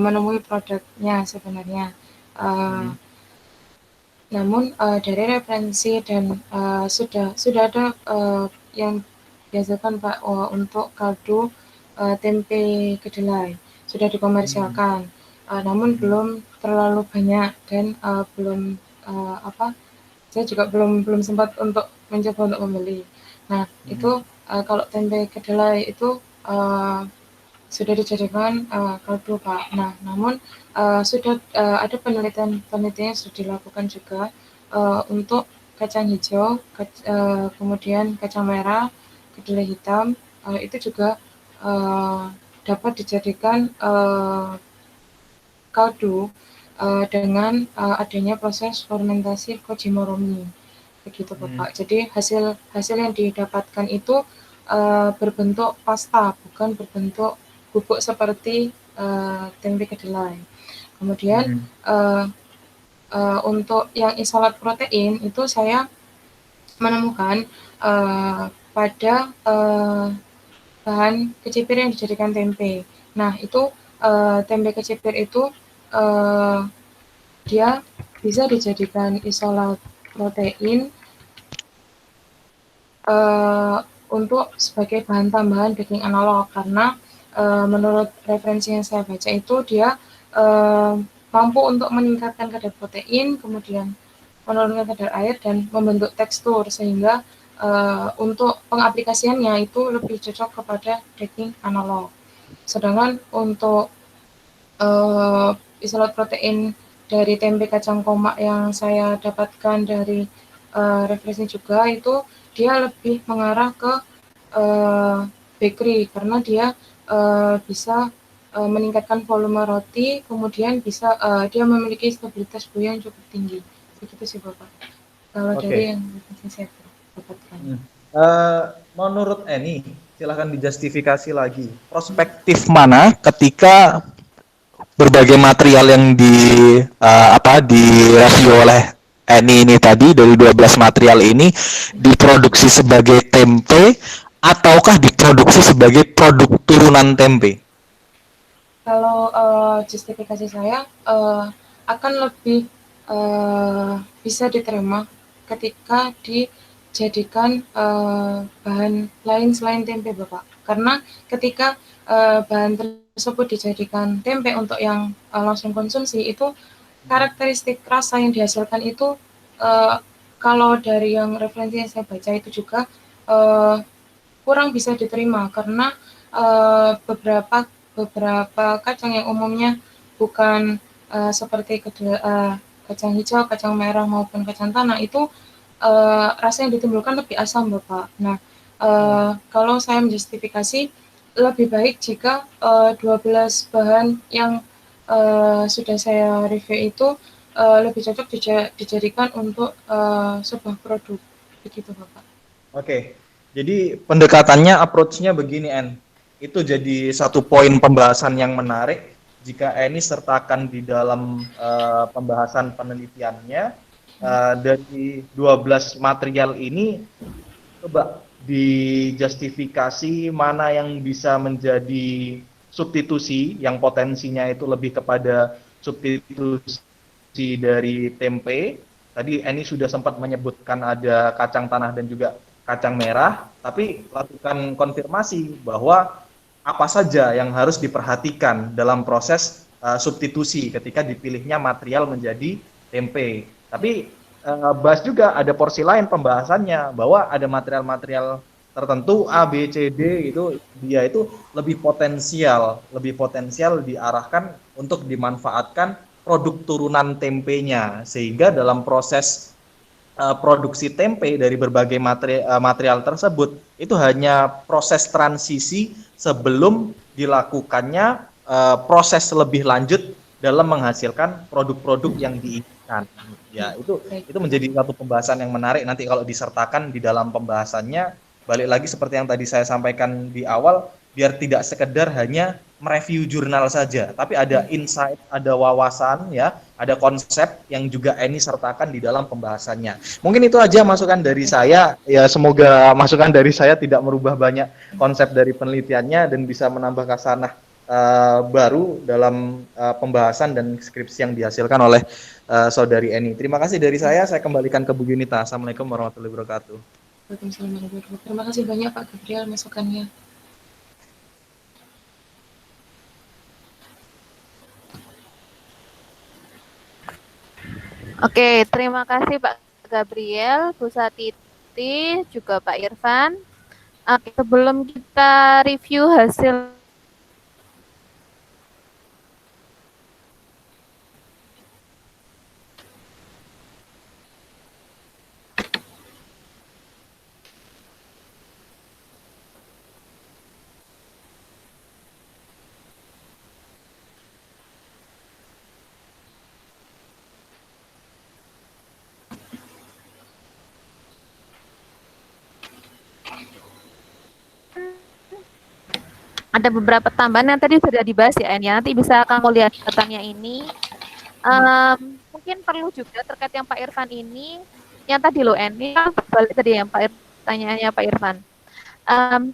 menemui produknya sebenarnya. Namun dari referensi dan sudah ada yang dihasilkan Pak untuk kaldu tempe kedelai. Sudah dikomersialkan, namun belum terlalu banyak dan belum saya juga belum sempat untuk mencoba untuk membeli. Nah, itu kalau tempe kedelai itu sudah dijadikan kaldu Pak. Nah, namun sudah ada penelitian sudah dilakukan juga untuk kacang hijau, kemudian kacang merah, kedelai hitam, itu juga dapat dijadikan kaldu dengan adanya proses fermentasi Kojimoromi, begitu Bapak. Jadi hasil yang didapatkan itu berbentuk pasta, bukan berbentuk bubuk seperti tempe kedelai. Kemudian untuk yang isolat protein itu saya menemukan pada bahan kecipir yang dijadikan tempe. Nah, itu tempe kecipir itu dia bisa dijadikan isolat protein untuk sebagai bahan tambahan baking analog, karena menurut referensi yang saya baca itu dia mampu untuk meningkatkan kadar protein, kemudian menurunkan kadar air dan membentuk tekstur, sehingga untuk pengaplikasiannya itu lebih cocok kepada baking analog. Sedangkan untuk isolat protein dari tempe kacang komak yang saya dapatkan dari referensi juga, itu dia lebih mengarah ke bakery, karena dia bisa meningkatkan volume roti, kemudian bisa dia memiliki stabilitas buih yang cukup tinggi. Begitu sih Bapak, kalau dari yang saya dapatkan. Menurut Eni, silahkan dijustifikasi lagi. Perspektif mana ketika berbagai material yang direview oleh Eni ini tadi, dari 12 material ini diproduksi sebagai tempe ataukah diproduksi sebagai produk turunan tempe? Kalau justifikasi saya akan lebih bisa diterima ketika dijadikan bahan lain selain tempe Bapak. Karena ketika bahan tersebut dijadikan tempe untuk yang langsung konsumsi, itu karakteristik rasa yang dihasilkan itu kalau dari yang referensi yang saya baca itu juga kurang bisa diterima, karena beberapa kacang yang umumnya bukan seperti kacang hijau, kacang merah maupun kacang tanah itu rasa yang ditimbulkan lebih asam Bapak. Nah, kalau saya menjustifikasi lebih baik jika 12 bahan yang sudah saya review itu lebih cocok dijadikan untuk sebuah produk, begitu Bapak. Oke, jadi pendekatannya, approach-nya begini, En. Itu jadi satu poin pembahasan yang menarik jika Eni sertakan di dalam pembahasan penelitiannya. Dari 12 material ini, coba dijustifikasi mana yang bisa menjadi substitusi, yang potensinya itu lebih kepada substitusi dari tempe. Tadi Eni sudah sempat menyebutkan ada kacang tanah dan juga kacang merah, tapi lakukan konfirmasi bahwa apa saja yang harus diperhatikan dalam proses substitusi ketika dipilihnya material menjadi tempe. Tapi bahas juga ada porsi lain pembahasannya bahwa ada material-material tertentu A, B, C, D itu dia itu lebih potensial diarahkan untuk dimanfaatkan produk turunan tempenya, sehingga dalam proses produksi tempe dari berbagai material tersebut itu hanya proses transisi sebelum dilakukannya proses lebih lanjut dalam menghasilkan produk-produk yang diinginkan. Ya, itu menjadi satu pembahasan yang menarik nanti kalau disertakan di dalam pembahasannya. Balik lagi seperti yang tadi saya sampaikan di awal, biar tidak sekedar hanya mereview jurnal saja, tapi ada insight, ada wawasan, ya, ada konsep yang juga Eni sertakan di dalam pembahasannya. Mungkin itu aja masukan dari saya. Ya, semoga masukan dari saya tidak merubah banyak konsep dari penelitiannya dan bisa menambah khasanah baru dalam pembahasan dan skripsi yang dihasilkan oleh saudari Eni. Terima kasih dari saya kembalikan ke Bu Yunita. Assalamualaikum warahmatullahi wabarakatuh. Waalaikumsalam warahmatullahi wabarakatuh. Terima kasih banyak Pak Gabriel masukannya. Oke, terima kasih Pak Gabriel, Bu Satiti, juga Pak Irfan. Oke, sebelum kita review hasil ada beberapa tambahan yang tadi sudah dibahas ya, En, ya. Nanti bisa kamu lihat datanya ini. Mungkin perlu juga terkait yang Pak Irfan ini, yang tadi loh, En, ini kan balik tadi yang pertanyaannya Pak Irfan.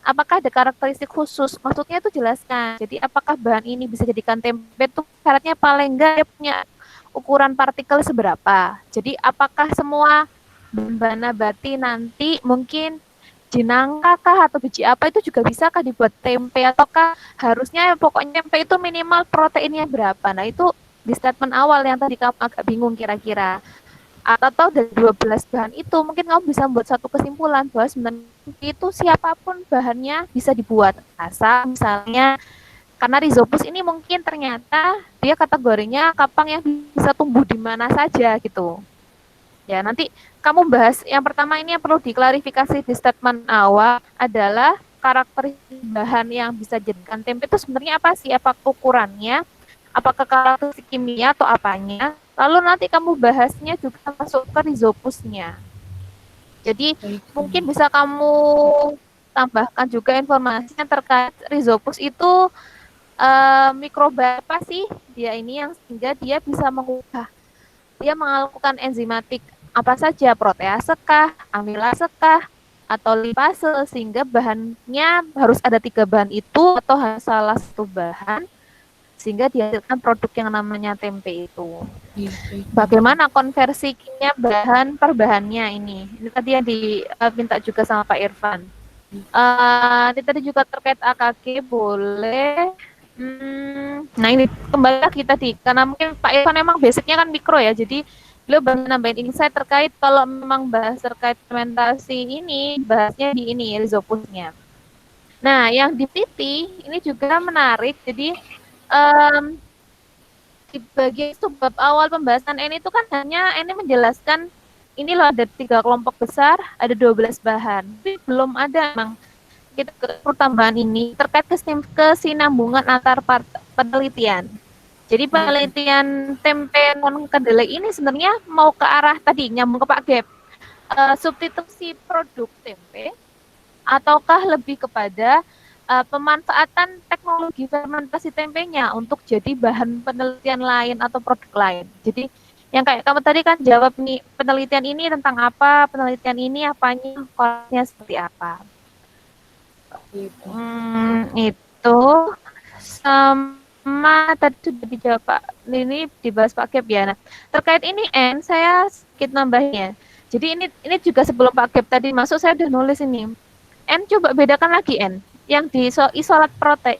Apakah ada karakteristik khusus? Maksudnya itu jelaskan. Jadi apakah bahan ini bisa jadikan tempe itu syaratnya paling enggak dia punya ukuran partikel seberapa? Jadi apakah semua bahan nabati nanti mungkin jenangka kah atau biji apa itu juga bisakah dibuat tempe, ataukah harusnya pokoknya tempe itu minimal proteinnya berapa? Nah itu di statement awal yang tadi kamu agak bingung kira-kira. Atau dari 12 bahan itu mungkin kamu bisa membuat satu kesimpulan bahwa sebenarnya itu siapapun bahannya bisa dibuat. Asal misalnya karena rhizopus ini mungkin ternyata dia kategorinya kapang yang bisa tumbuh di mana saja gitu. Ya, nanti kamu bahas yang pertama ini yang perlu diklarifikasi di statement awal adalah karakteristik bahan yang bisa jadikan tempe itu sebenarnya apa sih? Apa ukurannya? Apakah karakteristik kimia atau apanya? Lalu nanti kamu bahasnya juga masuk ke rhizopusnya. Jadi mungkin bisa kamu tambahkan juga informasinya terkait rhizopus itu mikroba apa sih dia ini yang sehingga dia bisa mengubah, dia melakukan enzimatik apa saja, protease kah, amilase kah, atau lipase, sehingga bahannya harus ada 3 bahan itu atau hanya salah satu bahan sehingga dihasilkan produk yang namanya tempe itu. Bagaimana konversi kimia bahan per bahannya ini? Ini tadi yang diminta juga sama Pak Irfan. Ini tadi juga terkait AKG boleh. Nah ini kembali lagi tadi karena mungkin Pak Irfan memang basicnya kan mikro ya, jadi beliau banyak nambahin insight terkait kalau memang bahas terkait fermentasi ini bahasnya di ini rhizopusnya. Nah yang di PT ini juga menarik, jadi di bagian subbab awal pembahasan ini itu kan hanya ini menjelaskan ini loh ada 3 kelompok besar, ada 12 bahan. Tapi belum ada memang kita pertambahan ini terkait kesinambungan antar penelitian. Jadi penelitian tempe non kedelai ini sebenarnya mau ke arah tadi nyambung ke Pak Gep, substitusi produk tempe ataukah lebih kepada pemanfaatan teknologi fermentasi tempenya untuk jadi bahan penelitian lain atau produk lain. Jadi yang kayak kamu tadi kan jawab nih, penelitian ini tentang apa, penelitian ini apanya, kolanya seperti apa. Itu sama tadi sudah dijawab Pak, ini dibahas Pak Gep ya. Nah, terkait ini saya sedikit nambahnya. Jadi ini juga sebelum Pak Gep tadi masuk saya udah nulis ini. Coba bedakan lagi yang di isolat protein,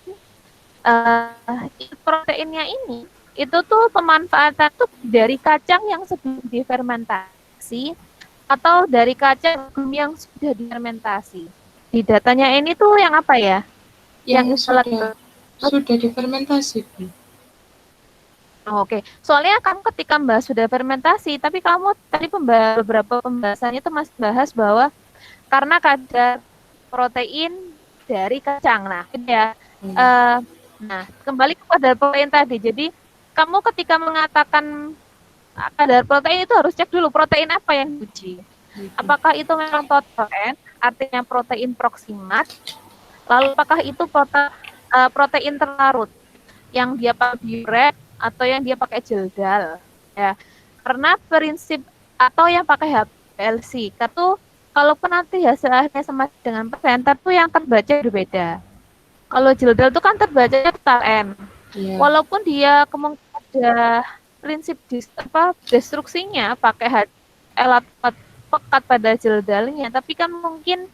proteinnya ini itu tuh pemanfaatan tuh dari kacang yang sebelum difermentasi atau dari kacang yang sudah difermentasi. Di datanya ini tuh yang apa ya? Yang sudah difermentasi. Oke, soalnya kamu ketika membahas sudah fermentasi, tapi kamu tadi beberapa pembahasannya itu masih bahas bahwa karena kadar protein dari kacang, nah, ya. Nah, kembali kepada protein tadi. Jadi kamu ketika mengatakan kadar protein itu harus cek dulu protein apa yang diuji. Apakah itu memang total N, artinya protein proximat, lalu apakah itu protein terlarut yang dia pakai biuret atau yang dia pakai jeldal, ya. Karena prinsip atau yang pakai HPLC, itu kalaupun nanti hasilnya sama dengan presenter tuh yang terbaca berbeda. Kalau jeldal itu kan terbacanya total N. Yeah. Walaupun dia kemungkinan ada prinsip destruksinya pakai alat pekat pada gel dalingnya, tapi kan mungkin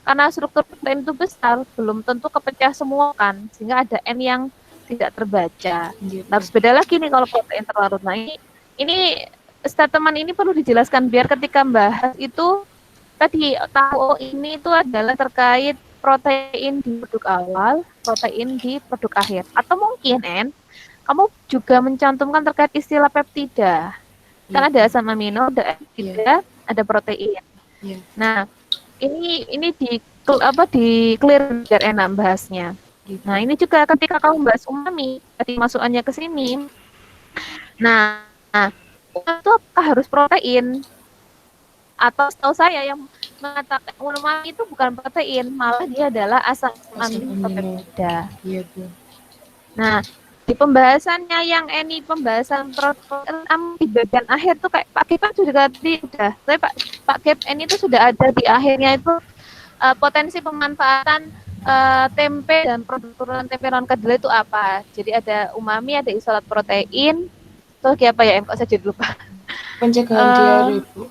karena struktur protein itu besar, belum tentu kepecah semua kan, sehingga ada N yang tidak terbaca. Gitu. Harus beda lagi nih kalau protein terlarut. Nah ini statement ini perlu dijelaskan biar ketika bahas itu tadi tahu ini itu adalah terkait protein di produk awal, protein di produk akhir. Atau mungkin kamu juga mencantumkan terkait istilah peptida. Kan ada asam amino, ada peptida, ada protein. Iya. Nah, ini di clear biar enak bahasnya. Gitu. Nah, ini juga ketika kamu bahas umami, tadi masukannya ke sini. Nah, itu apakah harus protein? Atau setahu saya yang mengatakan umami itu bukan protein, malah dia adalah asam amino peptida. Iya, Bu. Nah, di pembahasannya yang ini pembahasan protein di bagian akhir tuh kayak Pak Gep kan juga tadi sudah, tapi Pak Gep ini itu sudah ada di akhirnya itu potensi pemanfaatan tempe dan produk turunan tempe non kedelai itu apa? Jadi ada umami, ada isolat protein, terus apa ya? Kok saya jadi lupa. Pencegahan diare, Bu.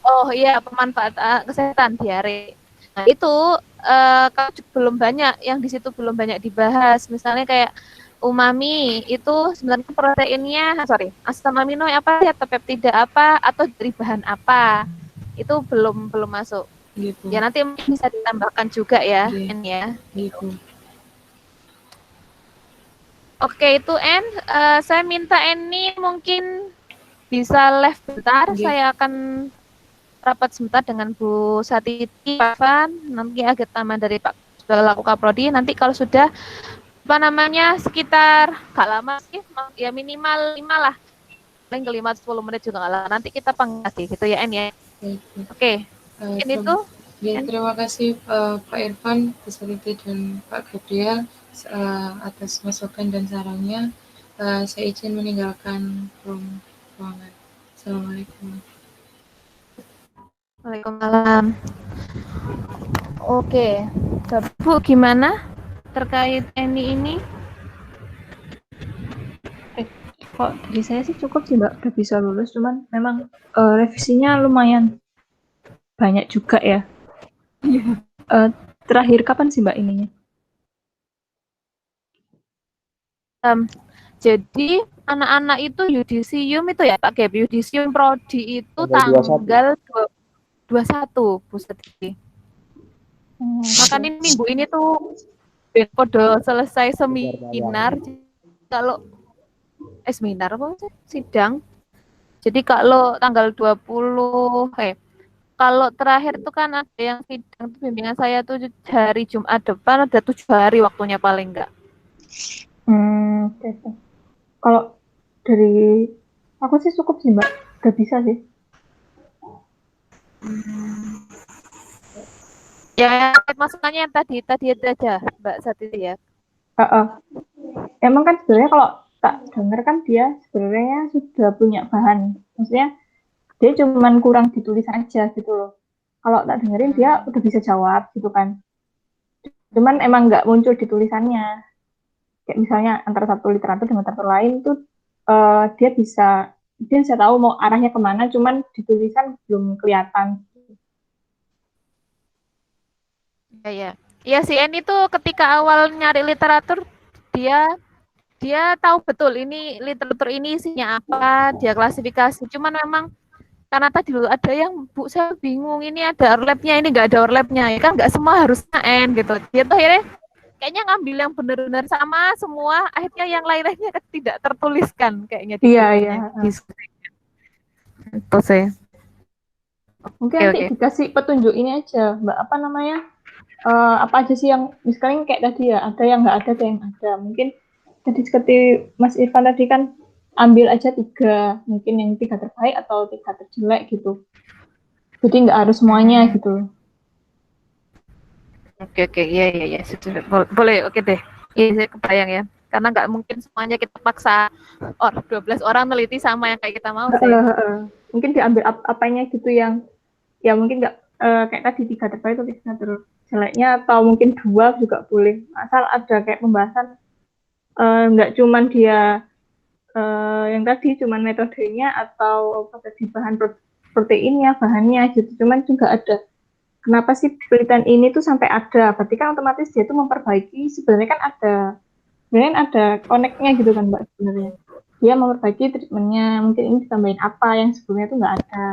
Oh iya, pemanfaatan kesehatan diare. Nah itu kalau belum banyak yang di situ belum banyak dibahas. Misalnya kayak umami itu sebenarnya proteinnya, asam amino apa atau peptida apa atau dari bahan apa? Itu belum masuk. Gitu. Ya nanti bisa ditambahkan juga ya, Iya. N ya. Gitu. Oke itu N. Saya minta N ini mungkin bisa live bentar. Iya. Saya akan rapat sebentar dengan Bu Satiti, Pak Van, nanti agak taman dari Pak Laku Kaprodi. Nanti kalau sudah sekitar gak lama sih, ya minimal 5 lah, paling ke 5-10 menit juga nggak lama. Nanti kita panggil lagi gitu ya, En ya. Oke. Ini tuh. Ya, terima kasih Pak Irfan, Bu Satiti dan Pak Gabriel atas masukan dan sarannya. Saya izin meninggalkan ruangan. Assalamualaikum. Waalaikumsalam. Oke, Bu gimana terkait ini? Kok dari saya sih cukup sih Mbak, udah bisa lulus, cuman memang revisinya lumayan banyak juga ya. Terakhir kapan sih Mbak ininya? Jadi anak-anak itu yudisium itu ya Pak Gep, yudisium prodi itu Tanggal tanggal 21 Bu Satiti. Makanya minggu ini tuh podo selesai seminar. Kalau seminar apa sih? Sidang. Jadi kalau tanggal 20 kalau terakhir itu kan ada yang sidang tuh bimbingan saya tuh hari Jumat depan ada 7 hari waktunya paling enggak. Okay. Kalau dari aku sih cukup sih Mbak, udah bisa sih. Ya masukannya yang tadi aja Mbak Satiti ya. Emang kan sebenarnya kalau tak dengar kan dia sebenarnya sudah punya bahan, maksudnya dia cuman kurang ditulis aja gitu loh. Kalau tak dengerin dia udah bisa jawab gitu kan. Cuman emang nggak muncul di tulisannya. Kayak misalnya antara satu literatur dengan literatur lain tuh dia bisa tahu mau arahnya kemana, cuman di tulisan belum kelihatan. Iya si N itu ketika awal nyari literatur dia tahu betul ini literatur ini isinya apa, dia klasifikasi. Cuman memang karena tadi dulu ada yang Bu saya bingung ini ada overlapnya ini nggak ada overlapnya ya kan nggak semua harusnya N gitu. Dia tuh akhirnya kayaknya ngambil yang benar-benar sama semua, akhirnya yang lain-lainnya tidak tertuliskan kayaknya. Iya. Itu sih. Mungkin nanti dikasih petunjuk ini aja, Mbak, apa namanya? Apa aja sih yang misalnya kayak tadi ya, ada yang nggak ada yang ada. Mungkin tadi seperti Mas Irfan tadi kan ambil aja 3, mungkin yang 3 terbaik atau 3 terjelek gitu. Jadi nggak harus semuanya gitu. Oke, iya, boleh, oke deh. Iya, saya kebayang ya. Karena nggak mungkin semuanya kita paksa 12 orang neliti sama yang kayak kita mau sih. Mungkin diambil apanya gitu yang ya mungkin nggak kayak tadi 3 terbaik atau 3 terjeleknya, atau mungkin 2 juga boleh. Asal ada kayak pembahasan nggak cuman dia yang tadi cuman metodenya atau bahan proteinnya, bahannya gitu. Cuman juga ada kenapa sih penelitian ini tuh sampai ada? Berarti kan otomatis dia tuh memperbaiki, sebenarnya kan ada connect-nya gitu kan Mbak sebenarnya. Dia memperbaiki treatmentnya, mungkin ini ditambahin apa yang sebelumnya tuh nggak ada.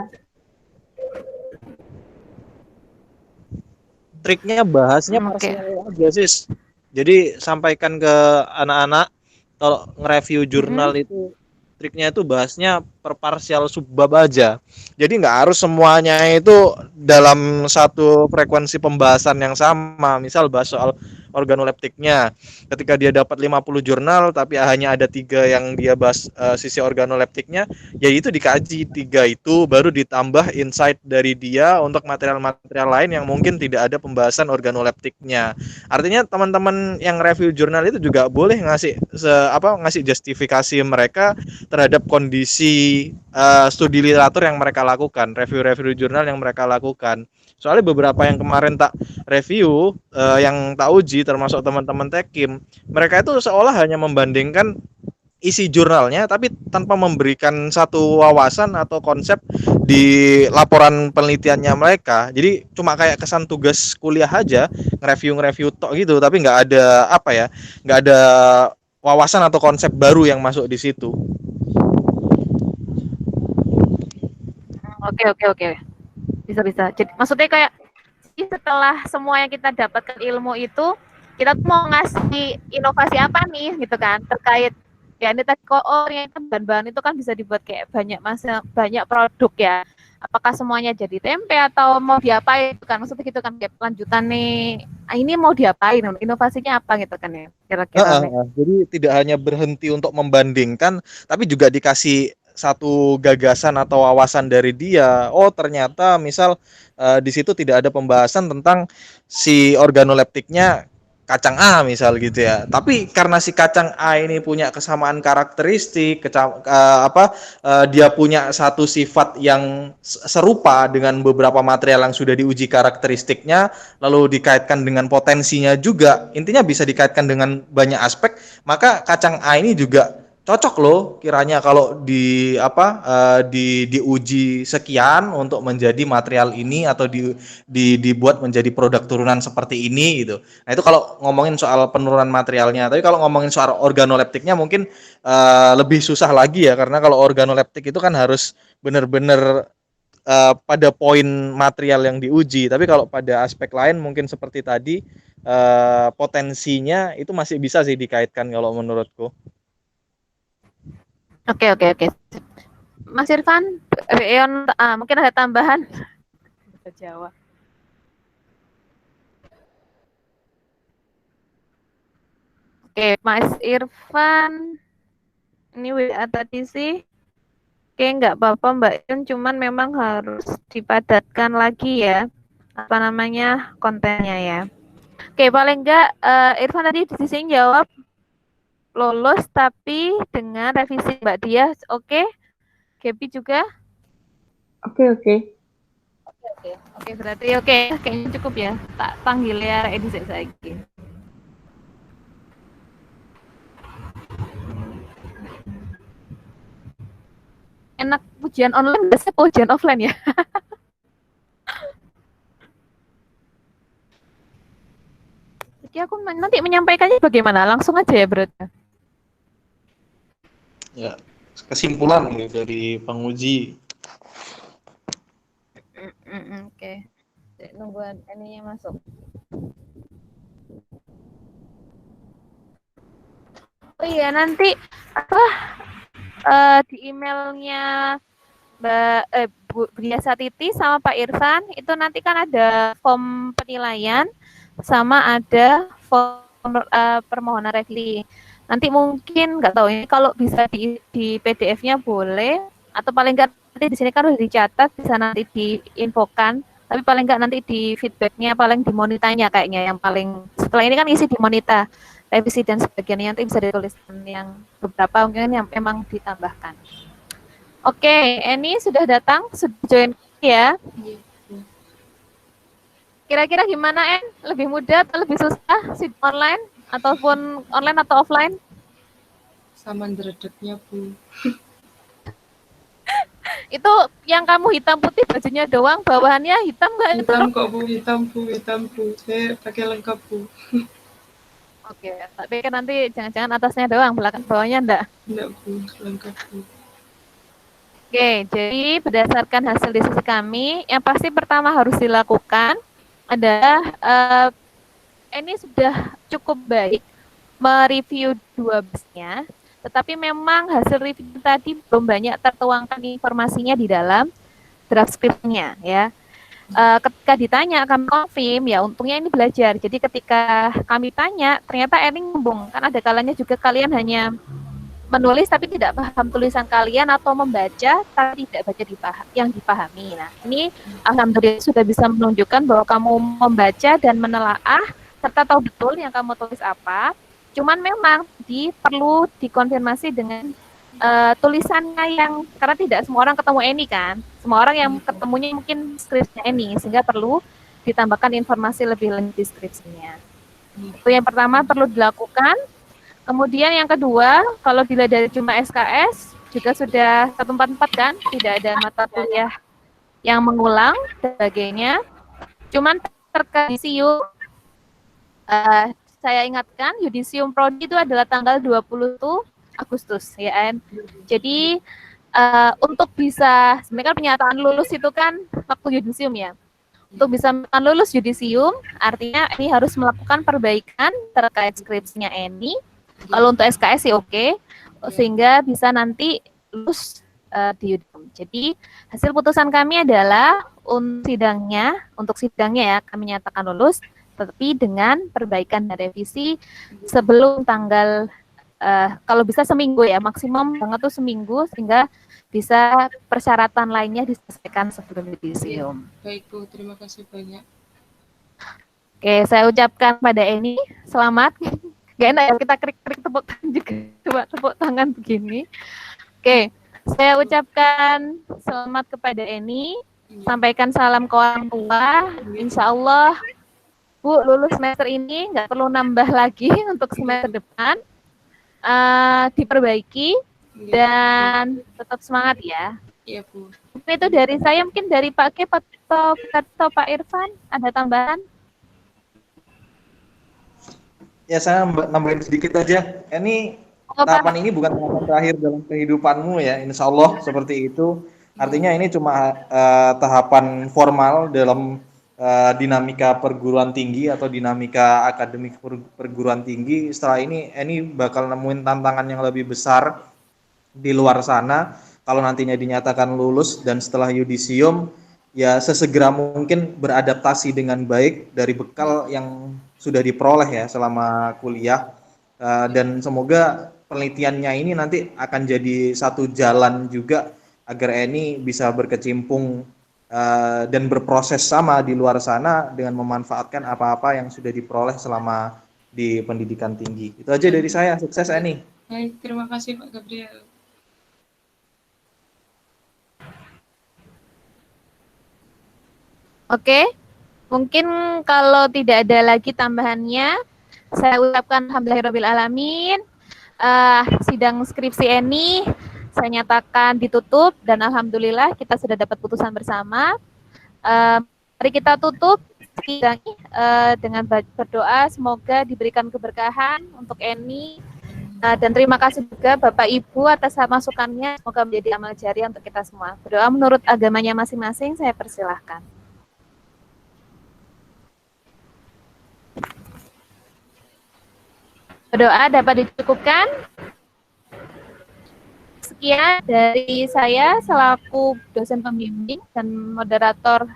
Triknya bahasnya Oke. parsial aja sis. Jadi sampaikan ke anak-anak kalau nge-review jurnal itu triknya itu bahasnya per parsial subbab aja. Jadi nggak harus semuanya itu dalam satu frekuensi pembahasan yang sama. Misal bahas soal organoleptiknya. Ketika dia dapat 50 jurnal tapi hanya ada 3 yang dia bahas sisi organoleptiknya, ya itu dikaji 3 itu baru ditambah insight dari dia untuk material-material lain yang mungkin tidak ada pembahasan organoleptiknya. Artinya teman-teman yang review jurnal itu juga boleh ngasih justifikasi mereka terhadap kondisi studi literatur yang mereka lakukan, review-review jurnal yang mereka lakukan. Soalnya beberapa yang kemarin tak review, yang tak uji, termasuk teman-teman Tekim, mereka itu seolah hanya membandingkan isi jurnalnya, tapi tanpa memberikan satu wawasan atau konsep di laporan penelitiannya mereka. Jadi cuma kayak kesan tugas kuliah aja, nge-review tok gitu, tapi nggak ada nggak ada wawasan atau konsep baru yang masuk di situ. Oke. Bisa. Jadi maksudnya kayak setelah semua yang kita dapatkan ilmu itu, kita tuh mau ngasih inovasi apa nih gitu kan terkait ya ini tadi ternyata bahan-bahan itu kan bisa dibuat kayak banyak produk ya. Apakah semuanya jadi tempe atau mau diapain gitu kan, maksudnya gitu kan kayak lanjutan nih ini mau diapain, inovasinya apa gitu kan ya kira-kira. Jadi tidak hanya berhenti untuk membandingkan, tapi juga dikasih satu gagasan atau wawasan dari dia. Oh ternyata misal di situ tidak ada pembahasan tentang si organoleptiknya kacang A misal gitu ya. Tapi karena si kacang A ini punya kesamaan karakteristik, dia punya satu sifat yang serupa dengan beberapa material yang sudah diuji karakteristiknya, lalu dikaitkan dengan potensinya juga. Intinya bisa dikaitkan dengan banyak aspek, maka kacang A ini juga cocok loh kiranya kalau diuji sekian untuk menjadi material ini atau dibuat menjadi produk turunan seperti ini gitu. Nah itu kalau ngomongin soal penurunan materialnya. Tapi kalau ngomongin soal organoleptiknya mungkin lebih susah lagi ya, karena kalau organoleptik itu kan harus benar-benar pada poin material yang diuji. Tapi kalau pada aspek lain mungkin seperti tadi potensinya itu masih bisa sih dikaitkan kalau menurutku. Oke. Mas Irfan, Reon, mungkin ada tambahan? Jawa. Oke, Mas Irfan, ini WA tadi sih. Oke, nggak apa-apa Mbak Yun, cuman memang harus dipadatkan lagi ya, apa namanya kontennya ya. Oke, paling nggak Irfan tadi di sini jawab lolos tapi dengan revisi Mbak Dias, oke? Gaby juga? Oke. Oke, berarti kayaknya cukup ya. Tak panggil ya edisi lagi. Enak ujian online, biasanya ujian offline ya. Jadi aku nanti menyampaikannya bagaimana? Langsung aja ya berarti. Ya, kesimpulan dari penguji. Oke. Nungguan ininya masuk. Oh iya, nanti di emailnya Bu Biasa Titi sama Pak Irfan itu nanti kan ada form penilaian sama ada form permohonan revisi. Nanti mungkin nggak tahu ini kalau bisa di PDF-nya boleh atau paling nggak nanti di sini kan udah dicatat bisa nanti diinfokan. Tapi paling nggak nanti di feedbacknya paling di monitanya kayaknya yang paling setelah ini kan isi di monita revisi dan sebagainya nanti bisa dituliskan yang beberapa mungkin yang memang ditambahkan. Oke, Eni sudah datang, sudah join ya. Kira-kira gimana En? Lebih mudah atau lebih susah sidang online ataupun online atau offline? Sama deredeknya Bu. Itu yang kamu hitam putih bajunya doang, bawahannya hitam nggak itu? Hitam kok Bu, hitam Bu. Saya pakai lengkap Bu. Oke, tapi kan nanti jangan-jangan atasnya doang, belakang bawahnya enggak. Enggak Bu, lengkap Bu. Oke, jadi berdasarkan hasil diskusi kami, yang pasti pertama harus dilakukan adalah ini sudah cukup baik mereview 2 busnya, tetapi memang hasil review tadi belum banyak tertuangkan informasinya di dalam draft script-nya ya. Ketika ditanya kami confirm ya untungnya ini belajar. Jadi ketika kami tanya ternyata Eni ngembung kan ada kalanya juga kalian hanya menulis tapi tidak paham tulisan kalian atau membaca tapi tidak baca yang dipahami. Nah ini alhamdulillah sudah bisa menunjukkan bahwa kamu membaca dan menelaah serta tahu betul yang kamu tulis apa. Cuman memang perlu dikonfirmasi dengan tulisannya yang karena tidak semua orang ketemu Eni kan. Semua orang yang ketemunya mungkin skripnya Eni sehingga perlu ditambahkan informasi lebih lanjut di skripsinya. Itu yang pertama perlu dilakukan. Kemudian yang kedua, kalau dilihat dari jumlah SKS juga sudah 144 kan, tidak ada mata kuliah yang mengulang dan sebagainya. Cuman terkait yudisium, saya ingatkan yudisium prodi itu adalah tanggal 20 Agustus ya kan. Jadi untuk bisa sebenarnya kan pernyataan lulus itu kan waktu yudisium ya. Untuk bisa lulus yudisium artinya ini harus melakukan perbaikan terkait skripsinya Eni. Kalau untuk SKS sih oke, sehingga bisa nanti lulus di yudisium. Jadi hasil putusan kami adalah untuk sidangnya ya kami nyatakan lulus, tetapi dengan perbaikan dan revisi sebelum tanggal kalau bisa seminggu ya, maksimum banget tuh seminggu sehingga bisa persyaratan lainnya diselesaikan sebelum yudisium. Baik Bu, terima kasih banyak. Oke, saya ucapkan pada Eni selamat. Gak enak ya kita krik-krik tepuk tangan juga. Coba tepuk tangan begini. Oke, saya ucapkan selamat kepada Eni. Sampaikan salam ke orang tua. Insya Allah, Bu lulus semester ini nggak perlu nambah lagi untuk semester depan. Diperbaiki dan tetap semangat ya. Iya Bu. Itu dari saya, mungkin dari Pak Kep atau Pak Irfan ada tambahan? Ya saya nambahin sedikit aja. Ini tahapan ini bukan tahapan terakhir dalam kehidupanmu ya, insya Allah seperti itu. Artinya ini cuma tahapan formal dalam dinamika perguruan tinggi atau dinamika akademik perguruan tinggi. Setelah ini bakal nemuin tantangan yang lebih besar di luar sana. Kalau nantinya dinyatakan lulus dan setelah yudisium, ya sesegera mungkin beradaptasi dengan baik dari bekal yang sudah diperoleh ya selama kuliah, dan semoga penelitiannya ini nanti akan jadi satu jalan juga agar Eni bisa berkecimpung dan berproses sama di luar sana dengan memanfaatkan apa-apa yang sudah diperoleh selama di pendidikan tinggi. Itu aja dari saya. Sukses Eni. Baik, terima kasih Pak Gabriel. Oke, mungkin kalau tidak ada lagi tambahannya, saya ucapkan alhamdulillahirrahmanirrahim. Sidang skripsi Eni saya nyatakan ditutup dan alhamdulillah kita sudah dapat putusan bersama. Mari kita tutup sidang dengan berdoa semoga diberikan keberkahan untuk Eni. Dan terima kasih juga Bapak Ibu atas masukannya, semoga menjadi amal jariah untuk kita semua. Berdoa menurut agamanya masing-masing, saya persilahkan. Berdoa dapat dicukupkan. Sekian dari saya selaku dosen pembimbing dan moderator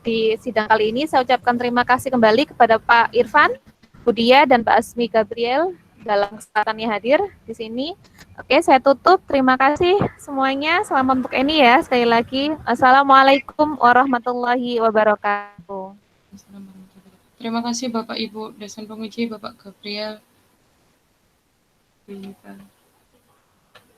di sidang kali ini. Saya ucapkan terima kasih kembali kepada Pak Irfan, Budia, dan Pak Asmi Gabriel dalam kesempatannya hadir di sini. Oke, saya tutup. Terima kasih semuanya. Selamat untuk Eni ya. Sekali lagi, Assalamualaikum warahmatullahi wabarakatuh. Terima kasih Bapak Ibu dosen penguji, Bapak Gabriel.